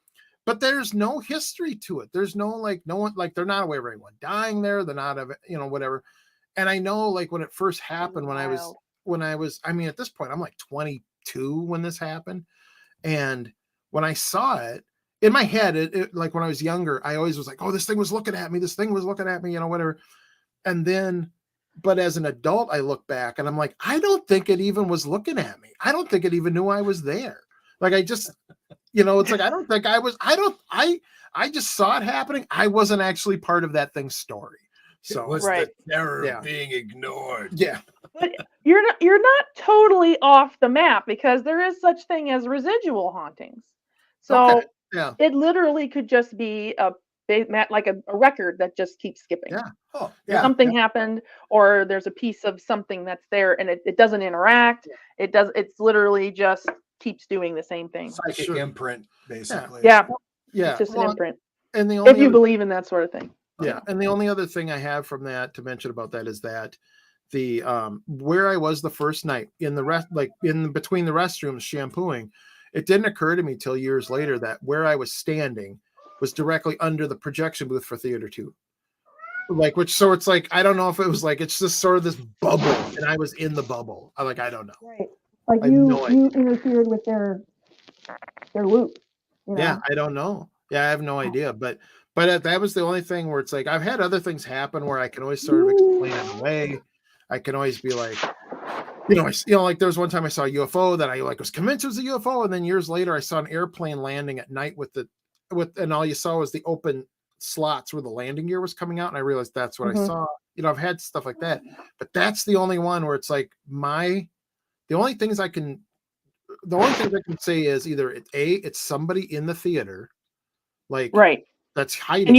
But there's no history to it. There's no, like, no one, like, they're not aware of anyone dying there. They're not of, whatever. And I know, like, when it first happened, when I was, I mean, at this point, I'm like 22 when this happened. And when I saw it in my head, it like when I was younger, I always was like, oh, this thing was looking at me. This thing was looking at me, whatever. And then, but as an adult, I look back and I'm like, I don't think it even was looking at me. I don't think it even knew I was there. Like, I just, it's like, I don't think I was, I just saw it happening. I wasn't actually part of that thing's story. So It was Right. the terror Yeah. of being ignored. yeah. But you're not totally off the map, because there is such thing as residual hauntings. So Okay. Yeah. it literally could just be like a record that just keeps skipping. Yeah. Oh, Yeah. Something happened, or there's a piece of something that's there and it doesn't interact. It's literally just keeps doing the same thing. psychic Sure. imprint, basically. Yeah. Yeah. It's just an imprint. And the only If you other- believe in that sort of thing. Yeah, and the only other thing I have from that to mention about that is that the where I was the first night in the in between the restrooms shampooing, it didn't occur to me till years later that where I was standing was directly under the projection booth for Theater 2. Like, so it's like, I don't know if it was like, it's just sort of this bubble and I was in the bubble. I don't know. Right. Like I have no idea. interfered with their loop. Yeah, I don't know. Yeah, I have no idea. But that was the only thing where it's like, I've had other things happen where I can always sort of explain it away. I can always be like, like there was one time I saw a UFO that I was convinced it was a UFO, and then years later I saw an airplane landing at night and all you saw was the open slots where the landing gear was coming out, and I realized that's what I saw. I've had stuff like that, but that's the only one where it's like the only things I can say is either it's somebody in the theater, like Right. that's hiding. And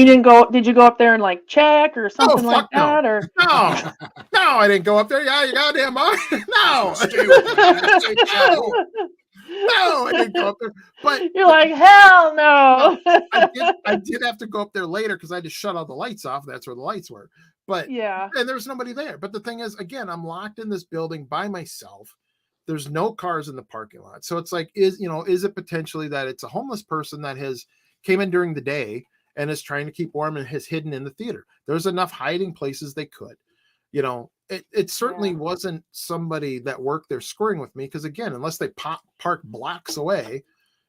did you go up there and like check or something like that? Or No, I didn't go up there. Yeah, you goddamn mind. No. No, I didn't go up there. But you're like, hell no. I did have to go up there later because I had to shut all the lights off. That's where the lights were. But Yeah. and there was nobody there. But the thing is, again, I'm locked in this building by myself. There's no cars in the parking lot. So it's like, is it potentially that it's a homeless person that came in during the day and is trying to keep warm and has hidden in the theater? There's enough hiding places they could. It certainly wasn't somebody that worked there screwing with me, because again, unless they park blocks away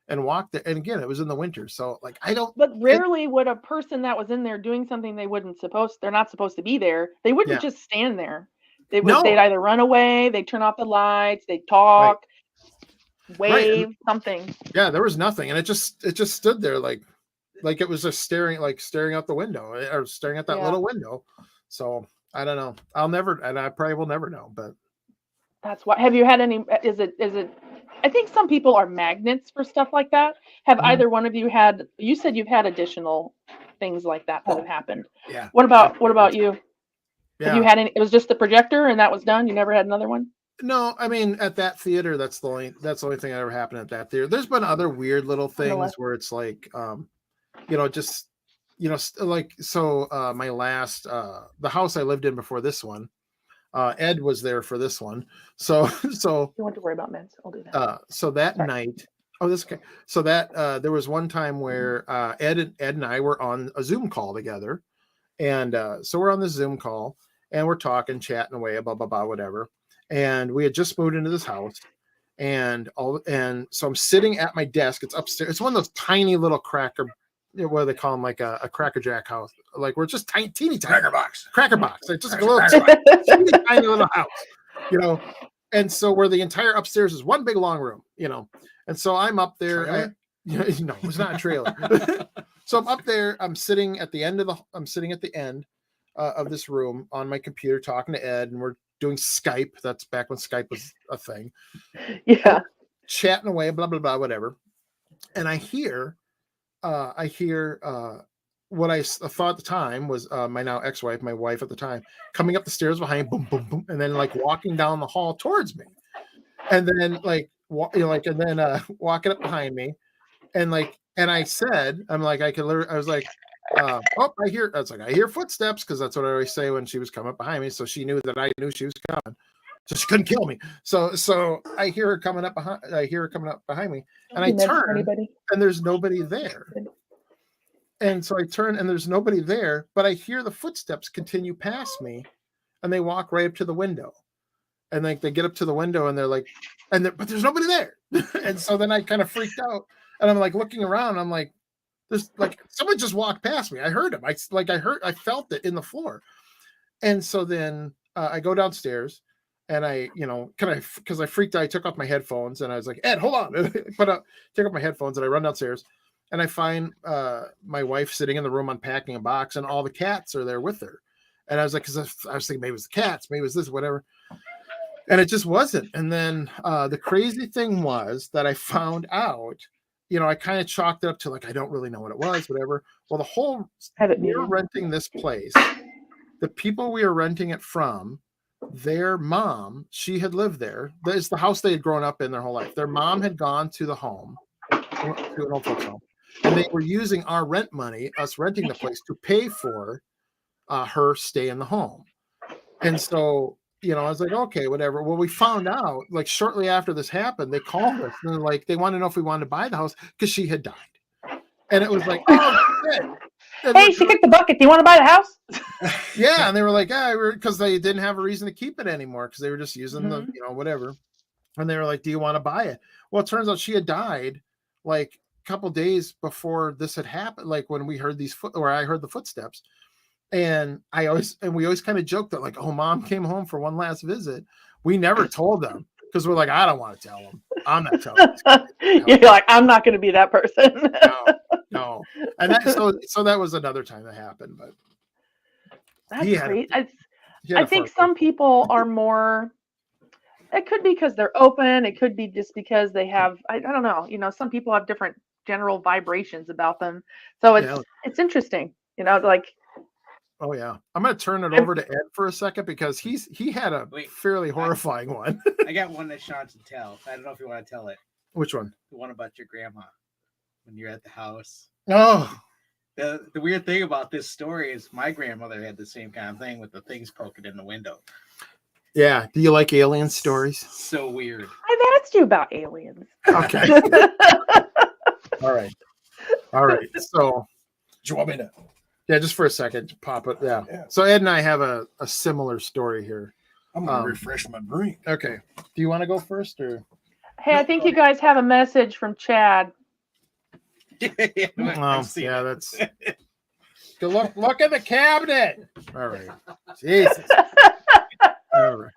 and walk there, and again, it was in the winter, so like But rarely would a person that was in there doing something they're not supposed to be there. They wouldn't just stand there. They'd either run away, they'd turn off the lights, they'd talk, wave, something. Yeah, there was nothing, and it just stood there like it was just staring out the window, or staring at that little window. So I don't know. I probably will never know. But that's why. Have you had any? Is it? I think some people are magnets for stuff like that. Have either one of you had? You said you've had additional things like that have happened. Yeah. What about you? yeah, Have you had any? It was just the projector, and that was done. You never had another one. No, I mean at that theater, that's the only thing that ever happened at that theater. There's been other weird little things left. where it's like, just like so. My last the house I lived in before this one, Ed was there for this one, so You don't have to worry about meds. I'll do that. so that Sorry. night. Oh, that's okay. So that there was one time where Ed and I were on a Zoom call together, and so we're on this Zoom call and we're talking, chatting away, blah blah blah, whatever. And we had just moved into this house, and so I'm sitting at my desk. It's upstairs. It's one of those tiny little cracker, what do they call them, like a Cracker Jack house, like we're just teeny tiny cracker box, like just like a little tiny little house, And so where the entire upstairs is one big long room, And so I'm up there. No, it's not a trailer. So I'm up there. I'm sitting at the end of this room on my computer talking to Ed, and we're doing Skype. That's back when Skype was a thing. Yeah. Chatting away, blah blah blah, whatever. And I hear what I thought at the time was my now ex-wife, my wife at the time, coming up the stairs behind, boom, boom, boom, and then like walking down the hall towards me, and then walking up behind me, and I said, I was like, I hear footsteps, because that's what I always say when she was coming up behind me, so she knew that I knew she was coming, so she couldn't kill me. So I hear her coming up behind me, and I turn, and there's nobody there. And so I turn, and there's nobody there, but I hear the footsteps continue past me, and they walk right up to the window, and they get up to the window, and they're like, but there's nobody there. And so then I kind of freaked out, and I'm like looking around, I'm like, there's like someone just walked past me. I heard him. I felt it in the floor. And so then I go downstairs, and I, because I freaked out, I took off my headphones, and I was like, Ed, hold on. Take off my headphones, and I run downstairs, and I find my wife sitting in the room unpacking a box, and all the cats are there with her. And I was like, because I was thinking maybe it was the cats, maybe it was this, whatever. And it just wasn't. And then the crazy thing was that I found out, I kind of chalked it up to like, I don't really know what it was, whatever. Well, we were renting this place. The people we were renting it from, their mom, she had lived there. It's the house they had grown up in their whole life. Their mom had gone to the home, to an old folks home, and they were using our rent money, us renting the place, to pay for her stay in the home. And so, I was like, okay, whatever. Well, we found out like shortly after this happened, they called us, and they're like, they want to know if we wanted to buy the house because she had died. And it was like, oh shit. Hey, she kicked the bucket. Do you want to buy the house? Yeah, and they were like, because they didn't have a reason to keep it anymore, because they were just using the, whatever. And they were like, do you want to buy it? Well, it turns out she had died like a couple days before this had happened, like when we heard I heard the footsteps. And we always kind of joked that like, oh, mom came home for one last visit. We never told them, because we're like, I don't want to tell them. I'm not telling them. You're like, I'm not going to be that person. No. And so that was another time that happened. But that's great. I think some people are more. It could be because they're open. It could be just because they have. I don't know. Some people have different general vibrations about them. So it's interesting. Like. Oh yeah, I'm gonna turn it over to Ed for a second, because he had a fairly horrifying one. I got one that Sean can tell. I don't know if you want to tell it. Which one? The one about your grandma when you're at the house. Oh, the weird thing about this story is my grandmother had the same kind of thing with the things poking in the window. Yeah. Do you like alien stories? So weird. I've asked you about aliens. Okay. All right. So, Do you want me to? Yeah, just for a second, pop it. Yeah. So Ed and I have a similar story here. I'm gonna refresh my brain. Okay. Do you want to go first, or? Hey, I think you guys have a message from Chad. Yeah, that's. Look at the cabinet. All right. Jesus. All right.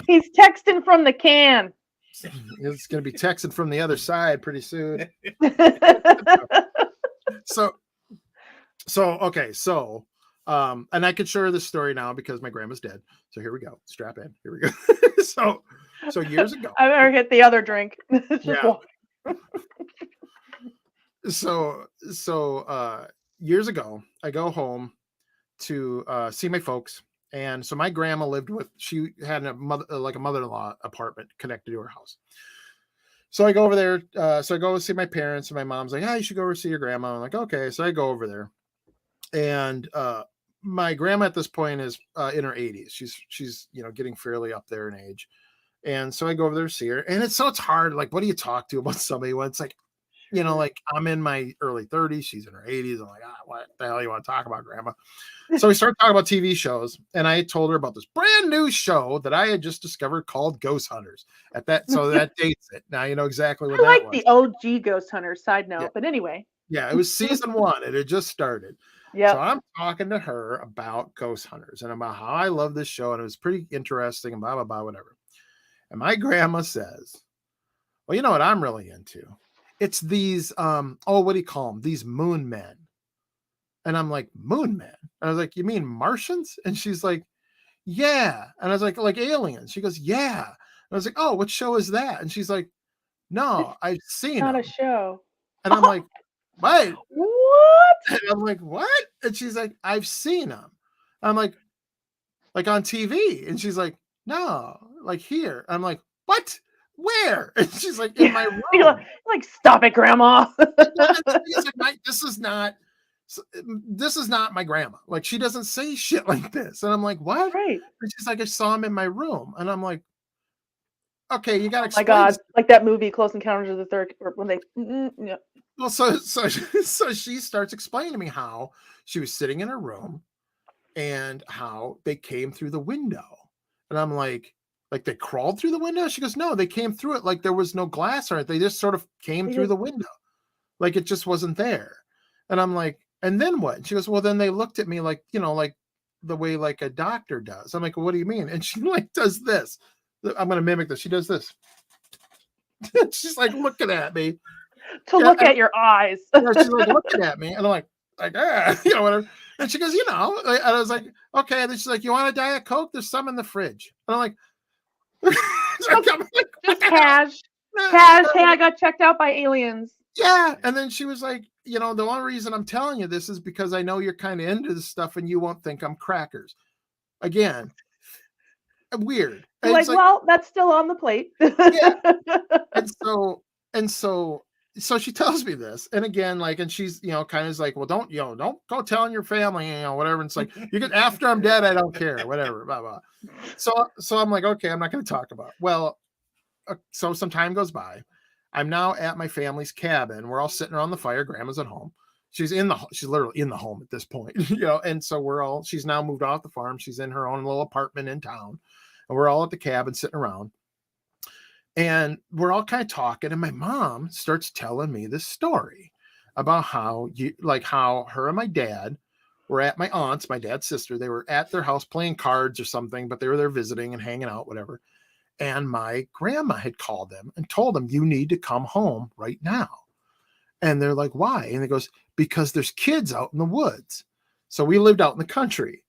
He's texting from the can. It's going to be texting from the other side pretty soon. So, and I could share this story now because my grandma's dead. So here we go. Strap in. Here we go. so years ago. I better hit the other drink. Yeah. So years ago, I go home to see my folks, And so my grandma lived with, she had a mother-in-law apartment connected to her house. So I go over there. So I go see my parents, and my mom's like, you should go over see your grandma. I'm like, okay. So I go over there, and my grandma at this point is in her 80s. She's getting fairly up there in age. And so I go over there to see her, and it's hard. Like, what do you talk to about somebody when it's like, like I'm in my early 30s, she's in her 80s. I'm like, what the hell you want to talk about, grandma? So we started talking about TV shows, and I told her about this brand new show that I had just discovered called Ghost Hunters. So that dates it. Now you know exactly what I that like was. the OG Ghost Hunters, side note, Yeah. but anyway. Yeah, it was season 1. It had just started. Yeah. So I'm talking to her about Ghost Hunters and about how I love this show, and it was pretty interesting and blah, blah, blah, whatever. And my grandma says, well, you know what I'm really into? It's these, what do you call them? These moon men. And I'm like, moon men? And I was like, you mean Martians? And she's like, yeah. And I was like aliens? She goes, yeah. And I was like, oh, what show is that? And she's like, no, I've seen Not them. a show. And I'm like, what? What? And I'm like, what? And she's like, I've seen them. I'm like on TV. And she's like, no, like here. I'm like, what? Where? And she's like, in my room. You're like, stop it, grandma. She's like, this is not my grandma. Like, she doesn't say shit like this. And I'm like, what? Right. And she's like, I saw him in my room. And I'm like, okay, you got to My explain. God, like that movie Close Encounters of the Third, or when they, yeah. Well, so she starts explaining to me how she was sitting in her room and how they came through the window. And I'm like they crawled through the window? She goes, no, they came through it like there was no glass or it. They just sort of came through the window. Like it just wasn't there. And I'm like, and then what? And she goes, well, then they looked at me like, like the way like a doctor does. I'm like, well, what do you mean? And she like does this. I'm going to mimic this. She does this. She's like looking at me. Look at your eyes. She's like looking at me. And I'm like, whatever. And she goes, and I was like, okay. And then she's like, you want a Diet Coke? There's some in the fridge. And I'm like, just cash. Hey, I got checked out by aliens. Yeah. And then she was like, the only reason I'm telling you this is because I know you're kind of into this stuff and you won't think I'm crackers. Again, weird. Like, well, that's still on the plate. Yeah. And so she tells me this, and again, like, and she's, kind of like, well, don't go telling your family, whatever. And it's like, you can, after I'm dead, I don't care, whatever, blah, blah. So I'm like, okay, I'm not going to talk about it. Well, so some time goes by. I'm now at my family's cabin. We're all sitting around the fire. Grandma's at home. She's literally in the home at this point, and so she's now moved off the farm. She's in her own little apartment in town, and we're all at the cabin sitting around. And we're all kind of talking, and my mom starts telling me this story about how her and my dad were at my aunt's, my dad's sister. They were at their house playing cards or something, but they were there visiting and hanging out, whatever. And my grandma had called them and told them, you need to come home right now. And they're like, why? And he goes, because there's kids out in the woods. So we lived out in the country,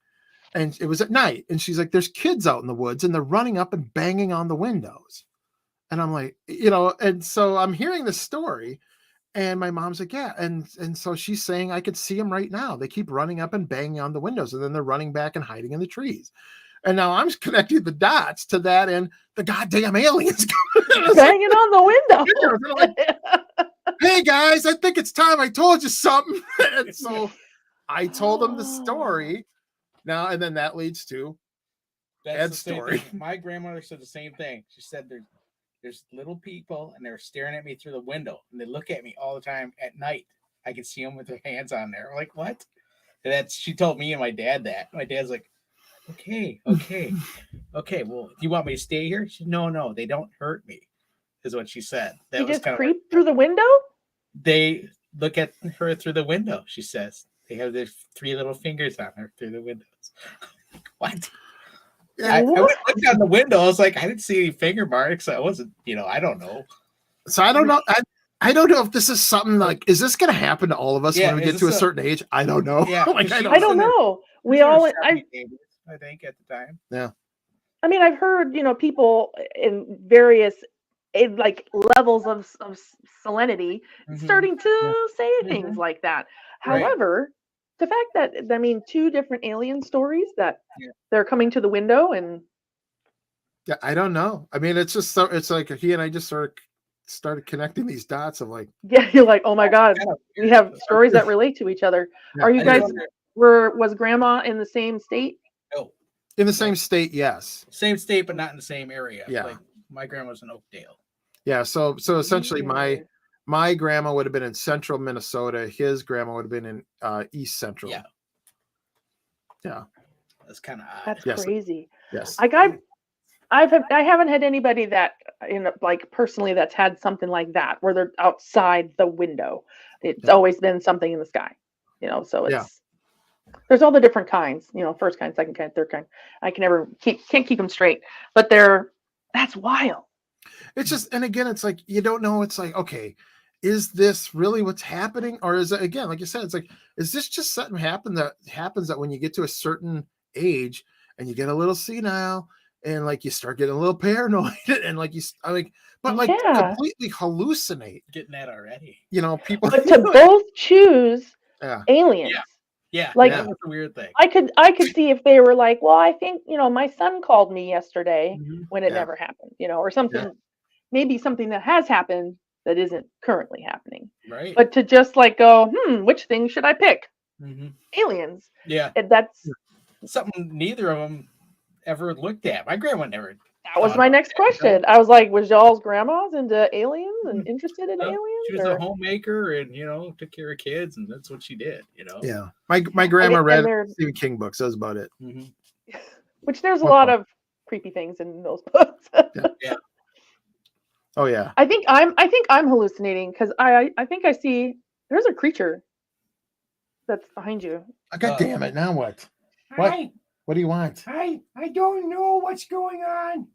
and it was at night. And she's like, there's kids out in the woods, and they're running up and banging on the windows. And I'm like, and so I'm hearing this story, and my mom's like, yeah. And so she's saying, I could see them right now. They keep running up and banging on the windows, and then they're running back and hiding in the trees. And now I'm connecting the dots to that, and the goddamn aliens banging on the window. Like, hey guys, I think it's time I told you something. And so I told them the story. Now, and then that leads to Ed's story. My grandmother said the same thing. She said there's little people, and they're staring at me through the window, and they look at me all the time at night. I can see them with their hands on there. I'm like, what? And she told me and my dad that. My dad's like, okay. Well, do you want me to stay here? She said, no, they don't hurt me, is what she said. That you was just creep through the window? They look at her through the window, she says. They have their 3 little fingers on her through the windows. What? I looked out the window. I was like, I didn't see any finger marks. I wasn't, I don't know. So I don't know. I don't know if this is something like, is this going to happen to all of us when we get to a certain age? I don't know. Yeah, I don't know. We all, I think at the time. Yeah. I mean, I've heard, people in various levels of salinity starting to say things like that. Right. However, the fact that, I mean, two different alien stories that Yeah. they're coming to the window and Yeah, I don't know. I mean, it's just so it's like he and I just sort of started connecting these dots of like, yeah, you're like, oh my God, Kind of we weird. have stories that relate to each other. Yeah. Are you I just guys wonder- was grandma in the same state? Oh, in the same state, yes. same state, but not in the same area. Yeah. Like my grandma's in Oakdale. Yeah, so essentially Mm. my grandma would have been in central Minnesota. His grandma would have been in east central. Yeah. Yeah. That's kind of odd. That's Yes. crazy. Yes. I haven't had anybody that like personally that's had something like that where they're outside the window. It's Yeah. always been something in the sky, so it's Yeah. there's all the different kinds, first kind, second kind, third kind. I can never can't keep them straight, but that's wild. It's just, and again, it's like you don't know. It's like, okay, is this really what's happening, or is it, again, like you said, it's like, is this just something that happens that when you get to a certain age and you get a little senile and like you start getting a little paranoid and like but Yeah. completely hallucinate. Getting that already. People. But to both choose Yeah. aliens. Yeah. Like- that was a weird thing. I could see if they were like, well, I think, my son called me yesterday when it Yeah. never happened, or something, maybe something that has happened that isn't currently happening. Right. But to just like go, which thing should I pick? Mhm. Aliens. Yeah. And that's Something neither of them ever looked at. My grandma never. that was my next question. I was like, was y'all's grandmas into aliens and interested in No, aliens? She was or- a homemaker and took care of kids, and that's what she did. Yeah. My grandma and read they're- Stephen King books. That was about it. Mhm. Which there's a lot of creepy things in those books. Oh yeah. I think I'm hallucinating because I think I see there's a creature that's behind you. God damn it. Now what? What? Hi, What do you want? I don't know what's going on.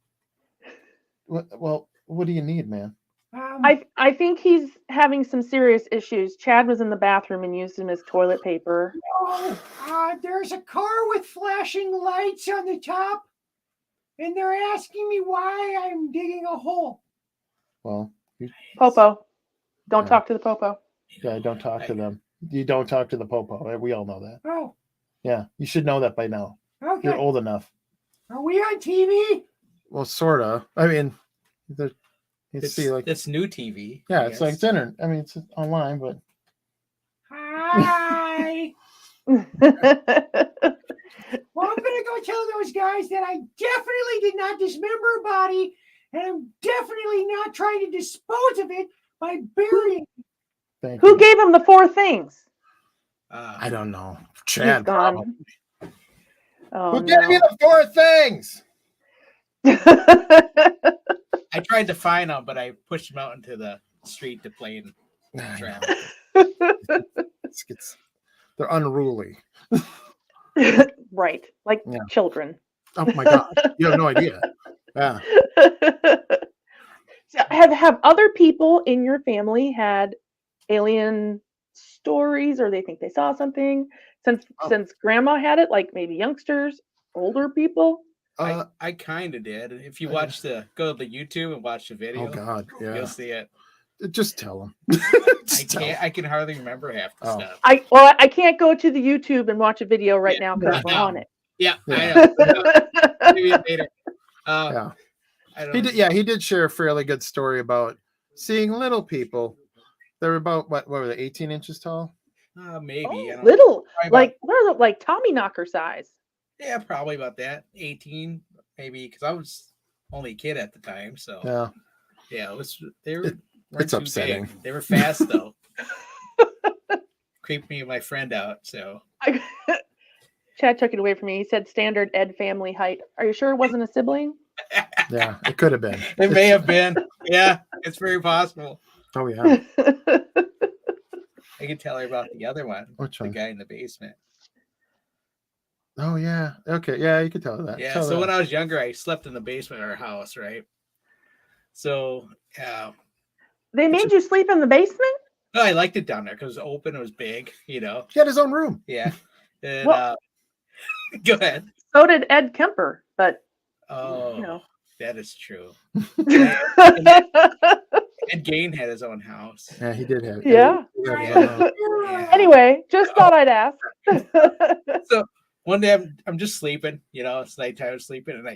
Well, what do you need, man? I think he's having some serious issues. Chad was in the bathroom and used him as toilet paper. There's a car with flashing lights on the top, and they're asking me why I'm digging a hole. Well, Popo. Don't Yeah. talk to the Popo. yeah, don't talk to them. You don't talk to the popo. We all know that. Oh, Yeah, you should know that by now. okay. You're old enough. Are we on TV? Well, sorta. I mean, you It's see, like, it's new TV. yeah, I it's like guess. it's internet. I mean, it's online, but Hi. Well, I'm gonna go tell those guys that I definitely did not dismember a body, and I'm definitely not trying to dispose of it by burying. thank Who you. gave him the 4 things? I don't know. He's Chad. gone. probably. Oh, Who gave you the 4 things? no. I tried to find them, but I pushed them out into the street to play in traffic. They're unruly. Right. Like Yeah. children. Oh my gosh. You have no idea. Yeah. So have other people in your family had alien stories, or they think they saw something since grandma had it, like maybe youngsters, older people? I kind of did. If you watch go to the YouTube and watch the video, Oh God. Yeah. you'll see it. Just tell them. I can hardly remember half the Oh. stuff. I can't go to the YouTube and watch a video right now because Yeah. we're on it. Yeah, Yeah. I know. Maybe later. Yeah. I don't He did. Yeah, he did share a fairly good story about seeing little people. They're about what were they? 18 inches tall. Maybe. I Oh, don't know. little, Probably like they're like Tommy knocker size. Yeah, probably about that. 18, maybe, because I was only a kid at the time. So Yeah. it was. They were. It's weren't too upsetting. big. They were fast though. Creeped me and my friend out. So Chad took it away from me. He said standard Ed family height. Are you sure it wasn't a sibling? Yeah. It could have been. it may have been. Yeah, it's very possible. Oh yeah. I can tell her about the other one. Which The one? guy in the basement. Oh yeah. Okay. Yeah, you could tell her that. Yeah. Tell So that. when I was younger, I slept in the basement of our house, right? So They made you sleep in the basement? I liked it down there because it was open, it was big, He had his own room. Yeah. And Well- go ahead. So did Ed Kemper, but Oh, that is true. yeah. Ed Gain had his own house. Yeah, he did have. Yeah. he had his own room. Anyway, just thought I'd ask. So one day I'm just sleeping, it's nighttime, I'm sleeping, and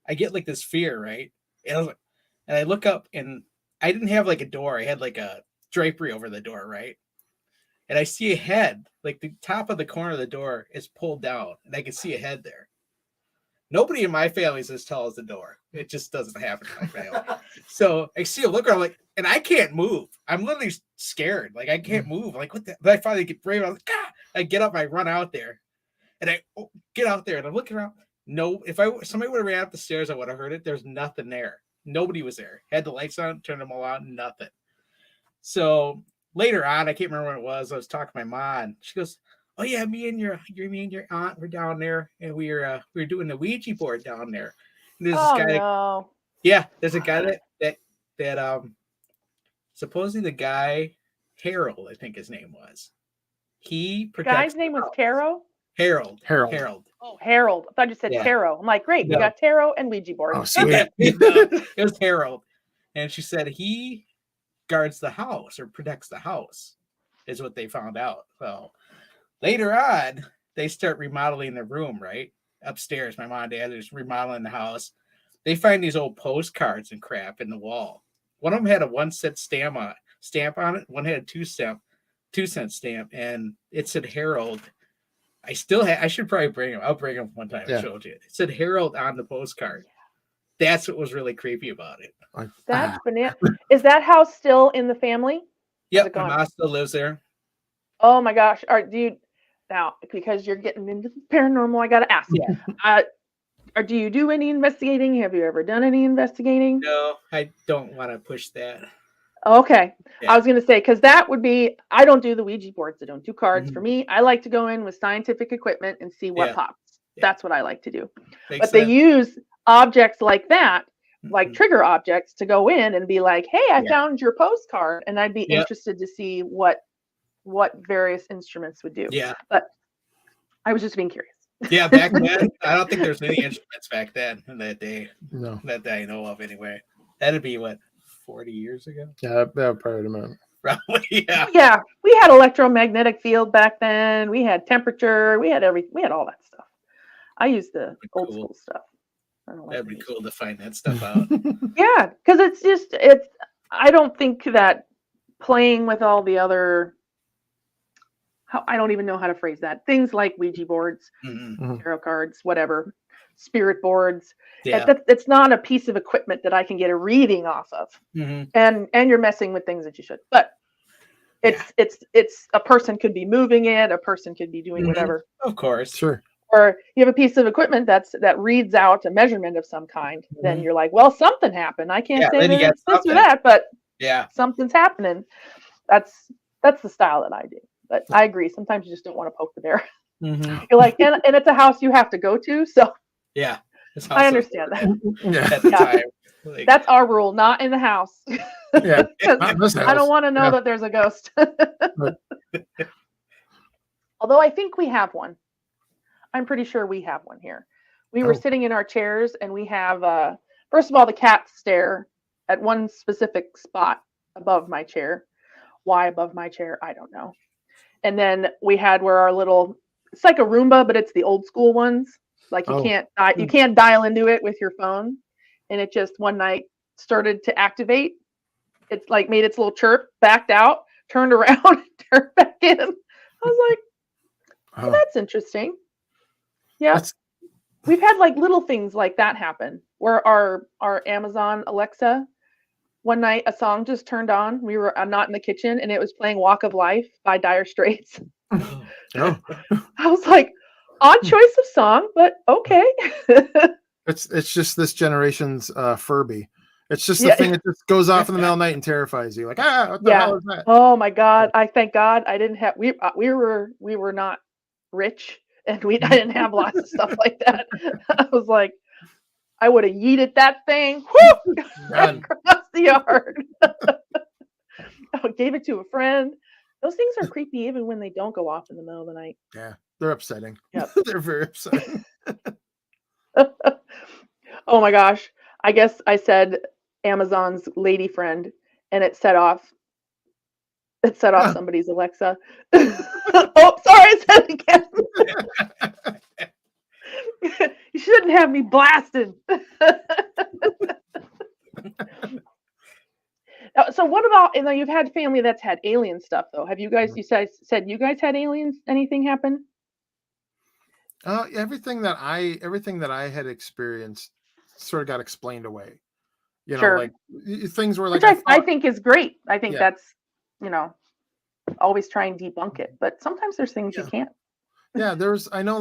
I get like this fear, right? And I was like, and I look up, and I didn't have like a door, I had like a drapery over the door, right? And I see a head, like the top of the corner of the door is pulled down, and I can see a head there. Nobody in my family is as tall as the door. It just doesn't happen in my family. So I see a look around, like, and I can't move. I'm literally scared. Like, I can't move. Like, what the? But I finally get brave. I was like, ah! I get up, I run out there, and I get out there, and I'm looking around. No, if somebody would have ran up the stairs, I would have heard it. There's nothing there. Nobody was there. Had the lights on, turned them all on, nothing. So later on, I can't remember when it was. I was talking to my mom. She goes, "Oh yeah, me and your aunt were down there, and we were doing the Ouija board down there." And there's this guy. No. There's a guy that supposedly the guy Harold, I think his name was. He The protects. guy's name was Tarot? Harold. Oh, Harold. I thought you said tarot. I'm like, great, we No. got tarot and Ouija board. Oh, sweet. It was Harold, and she said he guards the house or protects the house, is what they found out. So later on, they start remodeling the room, right? Upstairs, my mom and dad are just remodeling the house. They find these old postcards and crap in the wall. One of them had a 1-cent stamp on it. One had a 2-cent stamp, and it said Harold. I should probably bring him. I'll bring him one time and show it to you. It said Harold on the postcard. That's what was really creepy about it. That's banana. Is that house still in the family? Yep, my mom still lives there. Oh my gosh. All right, dude. Now, because you're getting into the paranormal, I gotta ask. Yeah. Do you do any investigating? Have you ever done any investigating? No, I don't want to push that. Okay. Yeah. I was going to say, because that would be, I don't do the Ouija boards. I don't do cards. For me, I like to go in with scientific equipment and see what pops. Yeah. That's what I like to do. Makes sense. They use objects like that, like trigger objects, to go in and be like, hey, I found your postcard. And I'd be interested to see what various instruments would do. Yeah. But I was just being curious. Yeah, back then, I don't think there's any instruments back then in that day. No. That I know of anyway. That'd be what, 40 years ago? Yeah, that probably amount. Probably, yeah. Yeah, we had electromagnetic field back then. We had temperature. We had everything. We had all that stuff. I used the old school stuff. That'd be cool to find that stuff out. Yeah, because it's. I don't think that playing with all the other. I don't even know how to phrase that. Things like Ouija boards, tarot cards, whatever, spirit boards. Yeah. It's not a piece of equipment that I can get a reading off of. And you're messing with things that you should. But it's a person could be moving it, a person could be doing whatever. Of course, sure. Or you have a piece of equipment that reads out a measurement of some kind. Then you're like, well, something happened. I can't say that it's this or that, but something's happening. That's the style that I do. But I agree. Sometimes you just don't want to poke the bear. You're like, and it's a house you have to go to. So yeah, I understand that. At the time. Like, that's our rule, not in the house. Yeah, not in this house. I don't want to know that there's a ghost. Although I think we have one. I'm pretty sure we have one here. We were sitting in our chairs, and we have, first of all, the cats stare at one specific spot above my chair. Why above my chair? I don't know. And then we had where our little, it's like a Roomba, but it's the old school ones. Like you can't dial into it with your phone. And it just one night started to activate. It's like made its little chirp, backed out, turned around, and turned back in. I was like, well, that's interesting. Yeah. We've had like little things like that happen where our Amazon Alexa, one night a song just turned on. We were not in the kitchen, and it was playing Walk of Life by Dire Straits. I was like, odd choice of song, but okay. It's just this generation's Furby. It's just the thing that just goes off in the middle of the night and terrifies you. Like, what the hell is that? Oh my God. I thank God I didn't have, we were not rich, and I didn't have lots of stuff like that. I was like, I would have yeeted that thing across the yard. I gave it to a friend. Those things are creepy even when they don't go off in the middle of the night. Yeah, they're upsetting. Yep. They're very upsetting. Oh my gosh. I guess I said Amazon's lady friend, and it set off It set off somebody's Alexa. Oh, sorry, I said it again. You shouldn't have me blasted. So what about, and then you've had family that's had alien stuff though. Have you guys, said you guys had aliens, anything happen? Everything that I had experienced sort of got explained away. Sure. Like things were like, which I think is great. I think Yeah. that's, always try and debunk it, but sometimes there's things you can't. Yeah, I know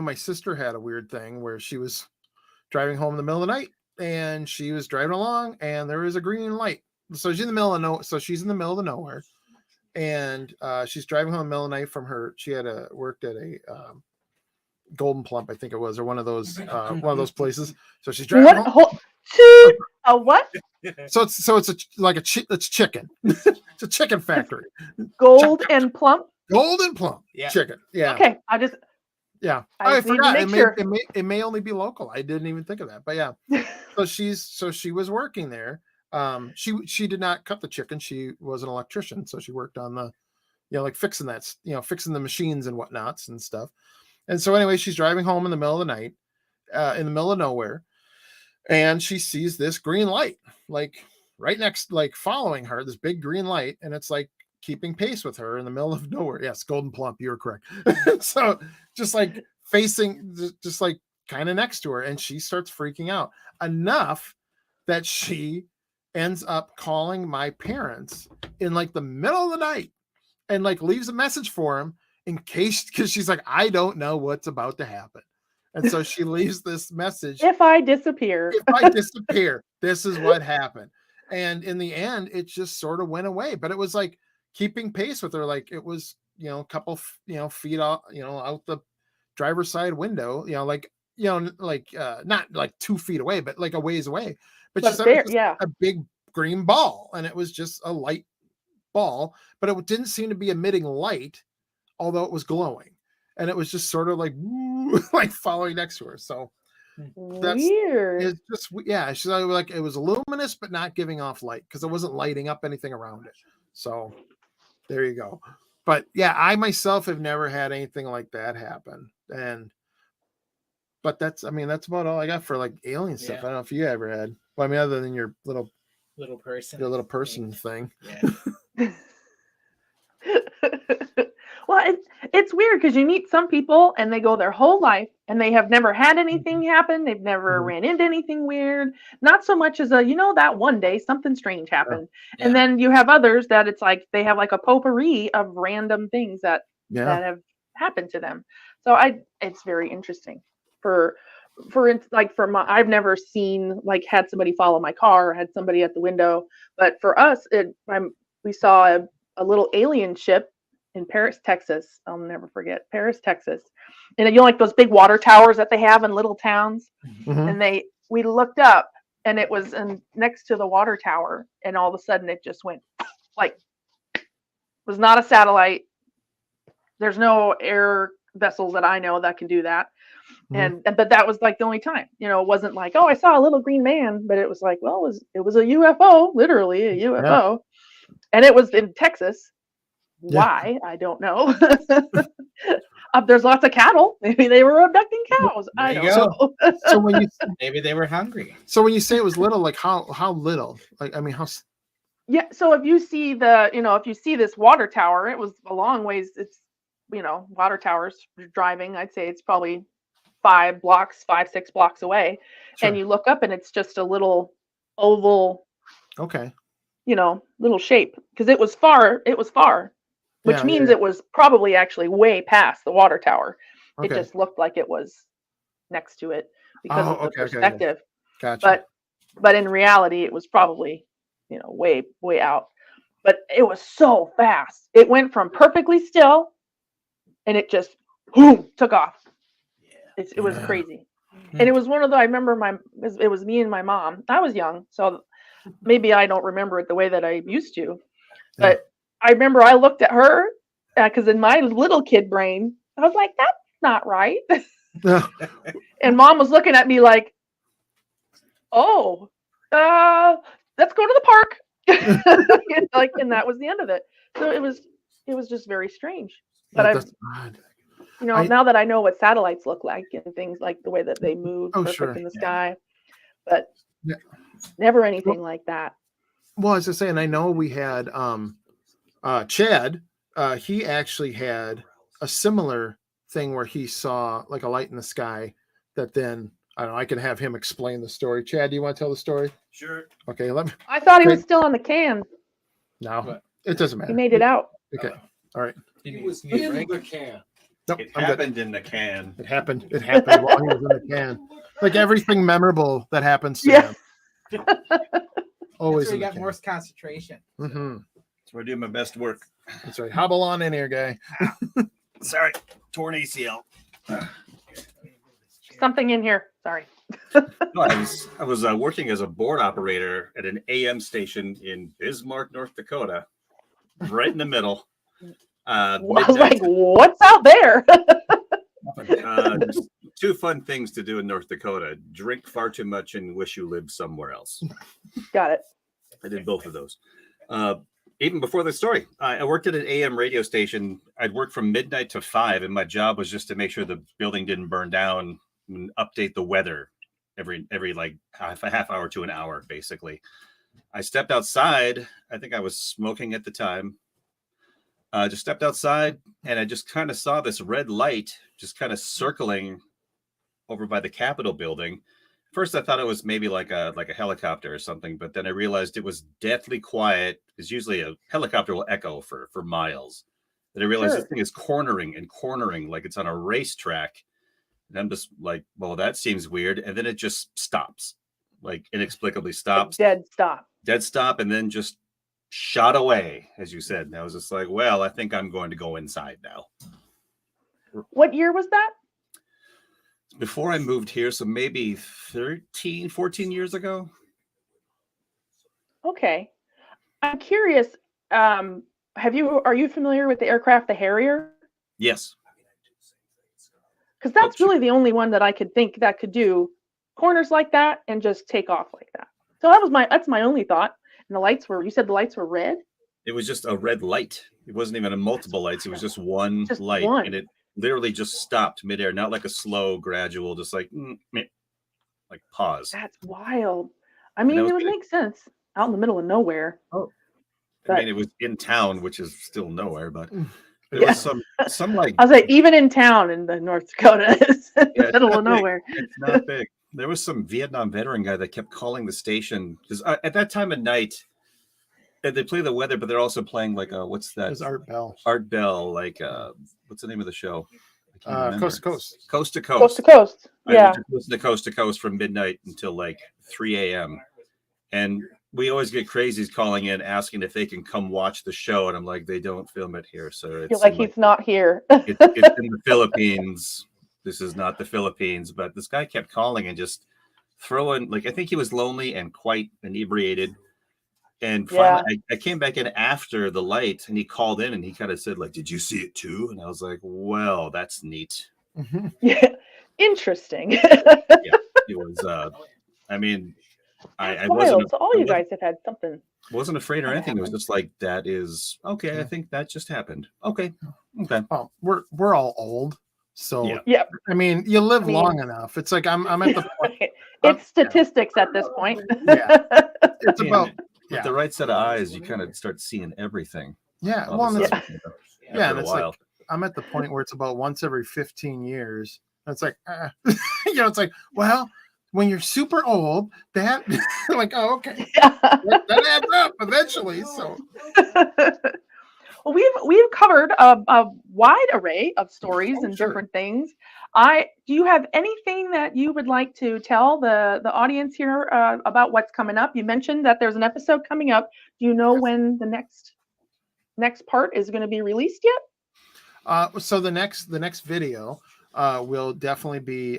my sister had a weird thing where she was driving home in the middle of the night and she was driving along and there was a green light. So she's in the middle of nowhere. And she's driving home in the middle of the night from she had worked at a Golden Plump, I think it was, or one of those places. So she's driving home. What? So it's chicken. It's a chicken factory. Golden Plump. Golden Plump. Yeah. Chicken. Yeah. Okay. I forgot. Sure. It may only be local. I didn't even think of that. But yeah. So she was working there. She did not cut the chicken. She was an electrician, so she worked on the, like fixing that, fixing the machines and whatnots and stuff. And so anyway, she's driving home in the middle of the night, in the middle of nowhere, and she sees this green light, like right next, like following her, this big green light, and it's like keeping pace with her in the middle of nowhere. Yes, Golden Plump, you were correct. So just like facing, just like kind of next to her, and she starts freaking out enough that she ends up calling my parents in like the middle of the night and like leaves a message for him in case, because she's like, I don't know what's about to happen. And so she leaves this message. If I disappear, this is what happened. And in the end, it just sort of went away, but it was like keeping pace with her. Like it was, a couple, feet out, out the driver's side window, not like 2 feet away, but like a ways away. But she said it was a big green ball, and it was just a light ball, but it didn't seem to be emitting light, although it was glowing, and it was just sort of like like following next to her. So that's weird. It's just she's like, it was luminous but not giving off light because it wasn't lighting up anything around it. So there you go. But yeah, I myself have never had anything like that happen, but that's about all I got for like alien stuff. I don't know if you ever had. Well, other than your little person thing. Yeah. Well, it's weird because you meet some people and they go their whole life and they have never had anything happen. They've never ran into anything weird. Not so much as that one day something strange happened. Yeah. And then you have others that it's like they have like a potpourri of random things that have happened to them. So it's very interesting. I've never seen had somebody follow my car, or had somebody at the window, but for us, we saw a little alien ship in Paris, Texas. I'll never forget Paris, Texas. And like those big water towers that they have in little towns. Mm-hmm. And we looked up and it was next to the water tower. And all of a sudden it just went it was not a satellite. There's no air vessels that I know that can do that. Mm-hmm. But that was like the only time, it wasn't like, oh, I saw a little green man, but it was like, well, it was a UFO, literally a UFO. Yeah. And it was in Texas. Why? I don't know. There's lots of cattle. Maybe they were abducting cows. I don't know. So when maybe they were hungry. So when you say it was little, like how little? Like how? Yeah. So if you see if you see this water tower, it was a long ways. It's water towers driving. I'd say it's probably 5, 6 blocks away, sure. And you look up and it's just a little oval. Okay. Little shape because it was far. Which means it was probably actually way past the water tower. Okay. It just looked like it was next to it because of the perspective. Okay. Gotcha. But in reality, it was probably, way, way out. But it was so fast. It went from perfectly still and it just took off. Yeah. It was crazy. Mm-hmm. And it was one of the, I remember it was me and my mom. I was young, so maybe I don't remember it the way that I used to. But I remember I looked at her because in my little kid brain, I was like, that's not right. And Mom was looking at me like, oh, let's go to the park. Like, and that was the end of it. So it was just very strange. But Yeah, I've, that's odd. now that I know what satellites look like and things like the way that they move Oh, perfect sure. in the sky, but Yeah. never anything like that. Well, as I say, and I know we had Chad. He actually had a similar thing where he saw like a light in the sky that then I don't know, I can have him explain the story. Chad, do you want to tell the story? Sure. Okay, let me. I thought he was still on the can. No, What? it doesn't He matter. made it out. Okay, all right. He was needs in break. the can. Nope, It I'm good. happened in the can. It happened. It happened while he was in the can. Like everything memorable that happens to Yeah. him. That's Always where in you the got can. more concentration. Mm-hmm. That's where I do my best work. That's right. Hobble on in here, guy. Sorry, torn ACL. Something in here. Sorry. No, I was working as a board operator at an AM station in Bismarck, North Dakota, right in the middle. I was like, what's out there? Just two fun things to do in North Dakota: drink far too much and wish you lived somewhere else. Got it. I did both of those. Even before the story, I worked at an AM radio station. I'd work from midnight to 5, and my job was just to make sure the building didn't burn down and update the weather every like half hour to an hour, basically. I stepped outside. I think I was smoking at the time. Just stepped outside, and I just kind of saw this red light just kind of circling over by the Capitol building. First, I thought it was maybe like a helicopter or something, but then I realized it was deathly quiet. Because usually a helicopter will echo for miles. Then I realized Sure. this thing is cornering like it's on a racetrack. And I'm just like, well, that seems weird. And then it just stops, like inexplicably stops. Dead stop. Dead stop, and then just shot away, as you said. And I was just like, well, I think I'm going to go inside now. What year was that? Before I moved here, so maybe 13, 14 years ago. Okay. I'm curious. Are you familiar with the aircraft, the Harrier? Yes. Because that's really the only one that I could think that could do corners like that and just take off like that. So that's my only thought. And you said the lights were red? It was just a red light. It wasn't even a multiple lights. It was just one Just light. one. And it literally just stopped midair, not like a slow, gradual, just like pause. That's wild. I mean, that was it would good. make sense out in the middle of nowhere. Oh. But- I mean, it was in town, which is still nowhere, but there Yeah. was some like I was like, even in town in the North Dakota, it's in Yeah, the middle it's of not big. nowhere. It's not big. There was some Vietnam veteran guy that kept calling the station because at that time of night, they play the weather, but they're also playing like what's that? It was Art Bell. Art Bell, like what's the name of the show? I can't remember. Coast to Coast. Coast to Coast Coast. to coast. I Yeah. would just listen to Coast to Coast from midnight until like 3 a.m. And we always get crazies calling in asking if they can come watch the show, and I'm like, they don't film it here, sir. You're like, he's not here. It's in the Philippines. This is not the Philippines. But this guy kept calling and just throwing, like, I think he was lonely and quite inebriated. And finally, I came back in after the light, and he called in and he kind of said, like, did you see it too? And I was like, well, that's neat. Mm-hmm. Yeah. Interesting. It was, I mean, I wasn't. So all you guys have had something. Wasn't afraid or anything. It was just like, that is okay. I think that just happened. Okay. Oh, we're all old, so Yeah. I mean, you live long enough. It's like I'm at the point. It's statistics at this point. Yeah. It's Yeah, about with the right set of eyes, you kind of start seeing everything. yeah. all Well, of a and it's, sudden, yeah, after and a it's while. like I'm at the point where it's about once every 15 years. And it's like, it's like, well, when you're super old, that like, oh, okay, that adds up eventually. So Well, we've covered a wide array of stories and sure. different things. Do you have anything that you would like to tell the audience here about what's coming up? You mentioned that there's an episode coming up. Do you know when the next part is going to be released yet? So the next video will definitely be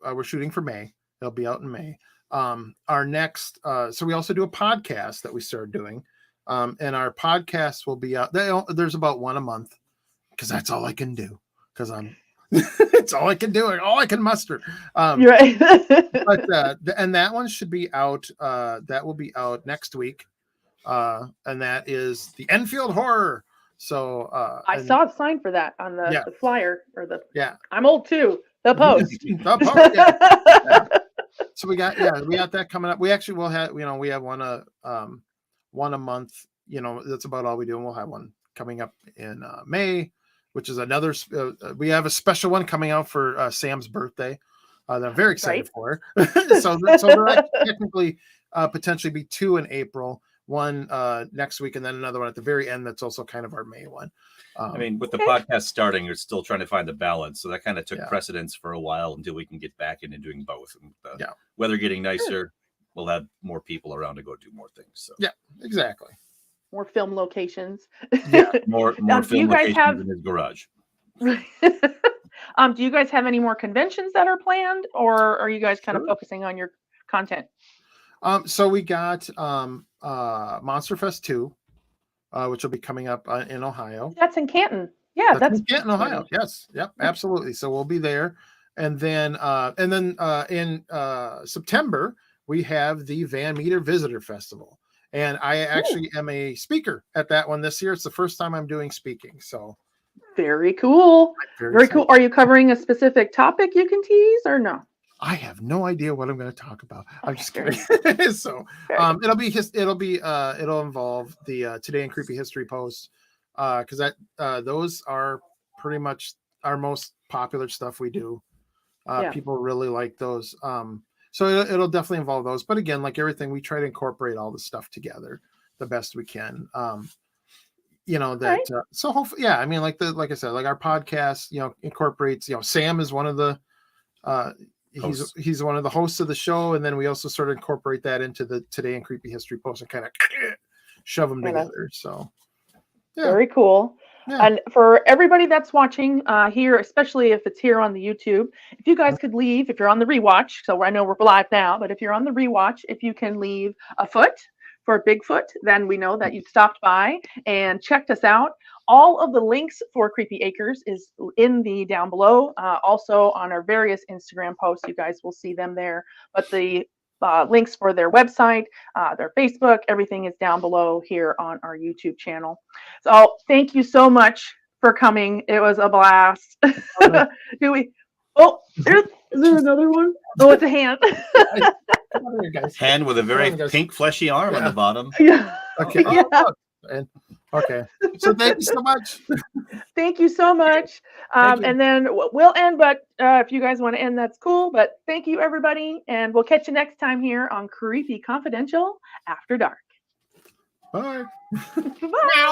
we're shooting for May. They'll be out in May. Our next so we also do a podcast that we started doing. And our podcast will be out. There's about one a month because that's all I can do. Because it's all I can do, all I can muster. You're right. But and that one should be out. That will be out next week. and that is the Enfield Horror. So I saw a sign for that on Yeah. the flyer or the. Yeah. I'm old too. The post. The post, yeah. So we got that coming up. We actually will have, we have one a month. That's about all we do, and we'll have one coming up in May, which is another. We have a special one coming out for Sam's birthday that I'm very excited for. so there'll actually technically potentially be 2 in April, one next week, and then another one at the very end. That's also kind of our May one. I mean, with the podcast starting, you're still trying to find the balance. So that kind of took precedence for a while until we can get back into doing both. And weather getting nicer, we'll have more people around to go do more things. So yeah, exactly. More film locations. Yeah, more film locations in his garage. Do you guys have any more conventions that are planned, or are you guys kind of focusing on your content? So we got Monster Fest 2, which will be coming up in Ohio. That's in Canton. Yeah, that's in Canton, Ohio. Yes, yep, absolutely. So we'll be there, and then in September we have the Van Meter Visitor Festival, and I actually am a speaker at that one this year. It's the first time I'm doing speaking, so very cool. Very cool. Are you covering a specific topic you can tease, or no? I have no idea what I'm going to talk about. I'm just kidding. So it'll involve the Today in Creepy History post, because those are pretty much our most popular stuff we do. People really like those. So it'll definitely involve those. But again, like everything, we try to incorporate all the stuff together the best we can. So hopefully, I mean, like I said, like our podcast, incorporates. Sam is one of the. He's one of the hosts of the show, and then we also sort of incorporate that into the Today in Creepy History post and kind of shove them together. So very cool. Yeah. And for everybody that's watching here, especially if it's here on the YouTube, if you guys could leave, if you're on the rewatch, so I know we're live now, but if you're on the rewatch, if you can leave a foot for Bigfoot, then we know that you stopped by and checked us out. All of the links for Creepy Acres is in the down below. Also on our various Instagram posts, you guys will see them there. But the links for their website, their Facebook, everything is down below here on our YouTube channel. So thank you so much for coming. It was a blast. Do we? Oh, is there another one? Oh, it's a hand. Hand with a very pink, fleshy arm on the bottom. Yeah. Okay. Okay. So thank you so much. Thank you so much. And then we'll end, but if you guys want to end, that's cool. But thank you, everybody. And we'll catch you next time here on Creepy Confidential After Dark. Bye. Bye.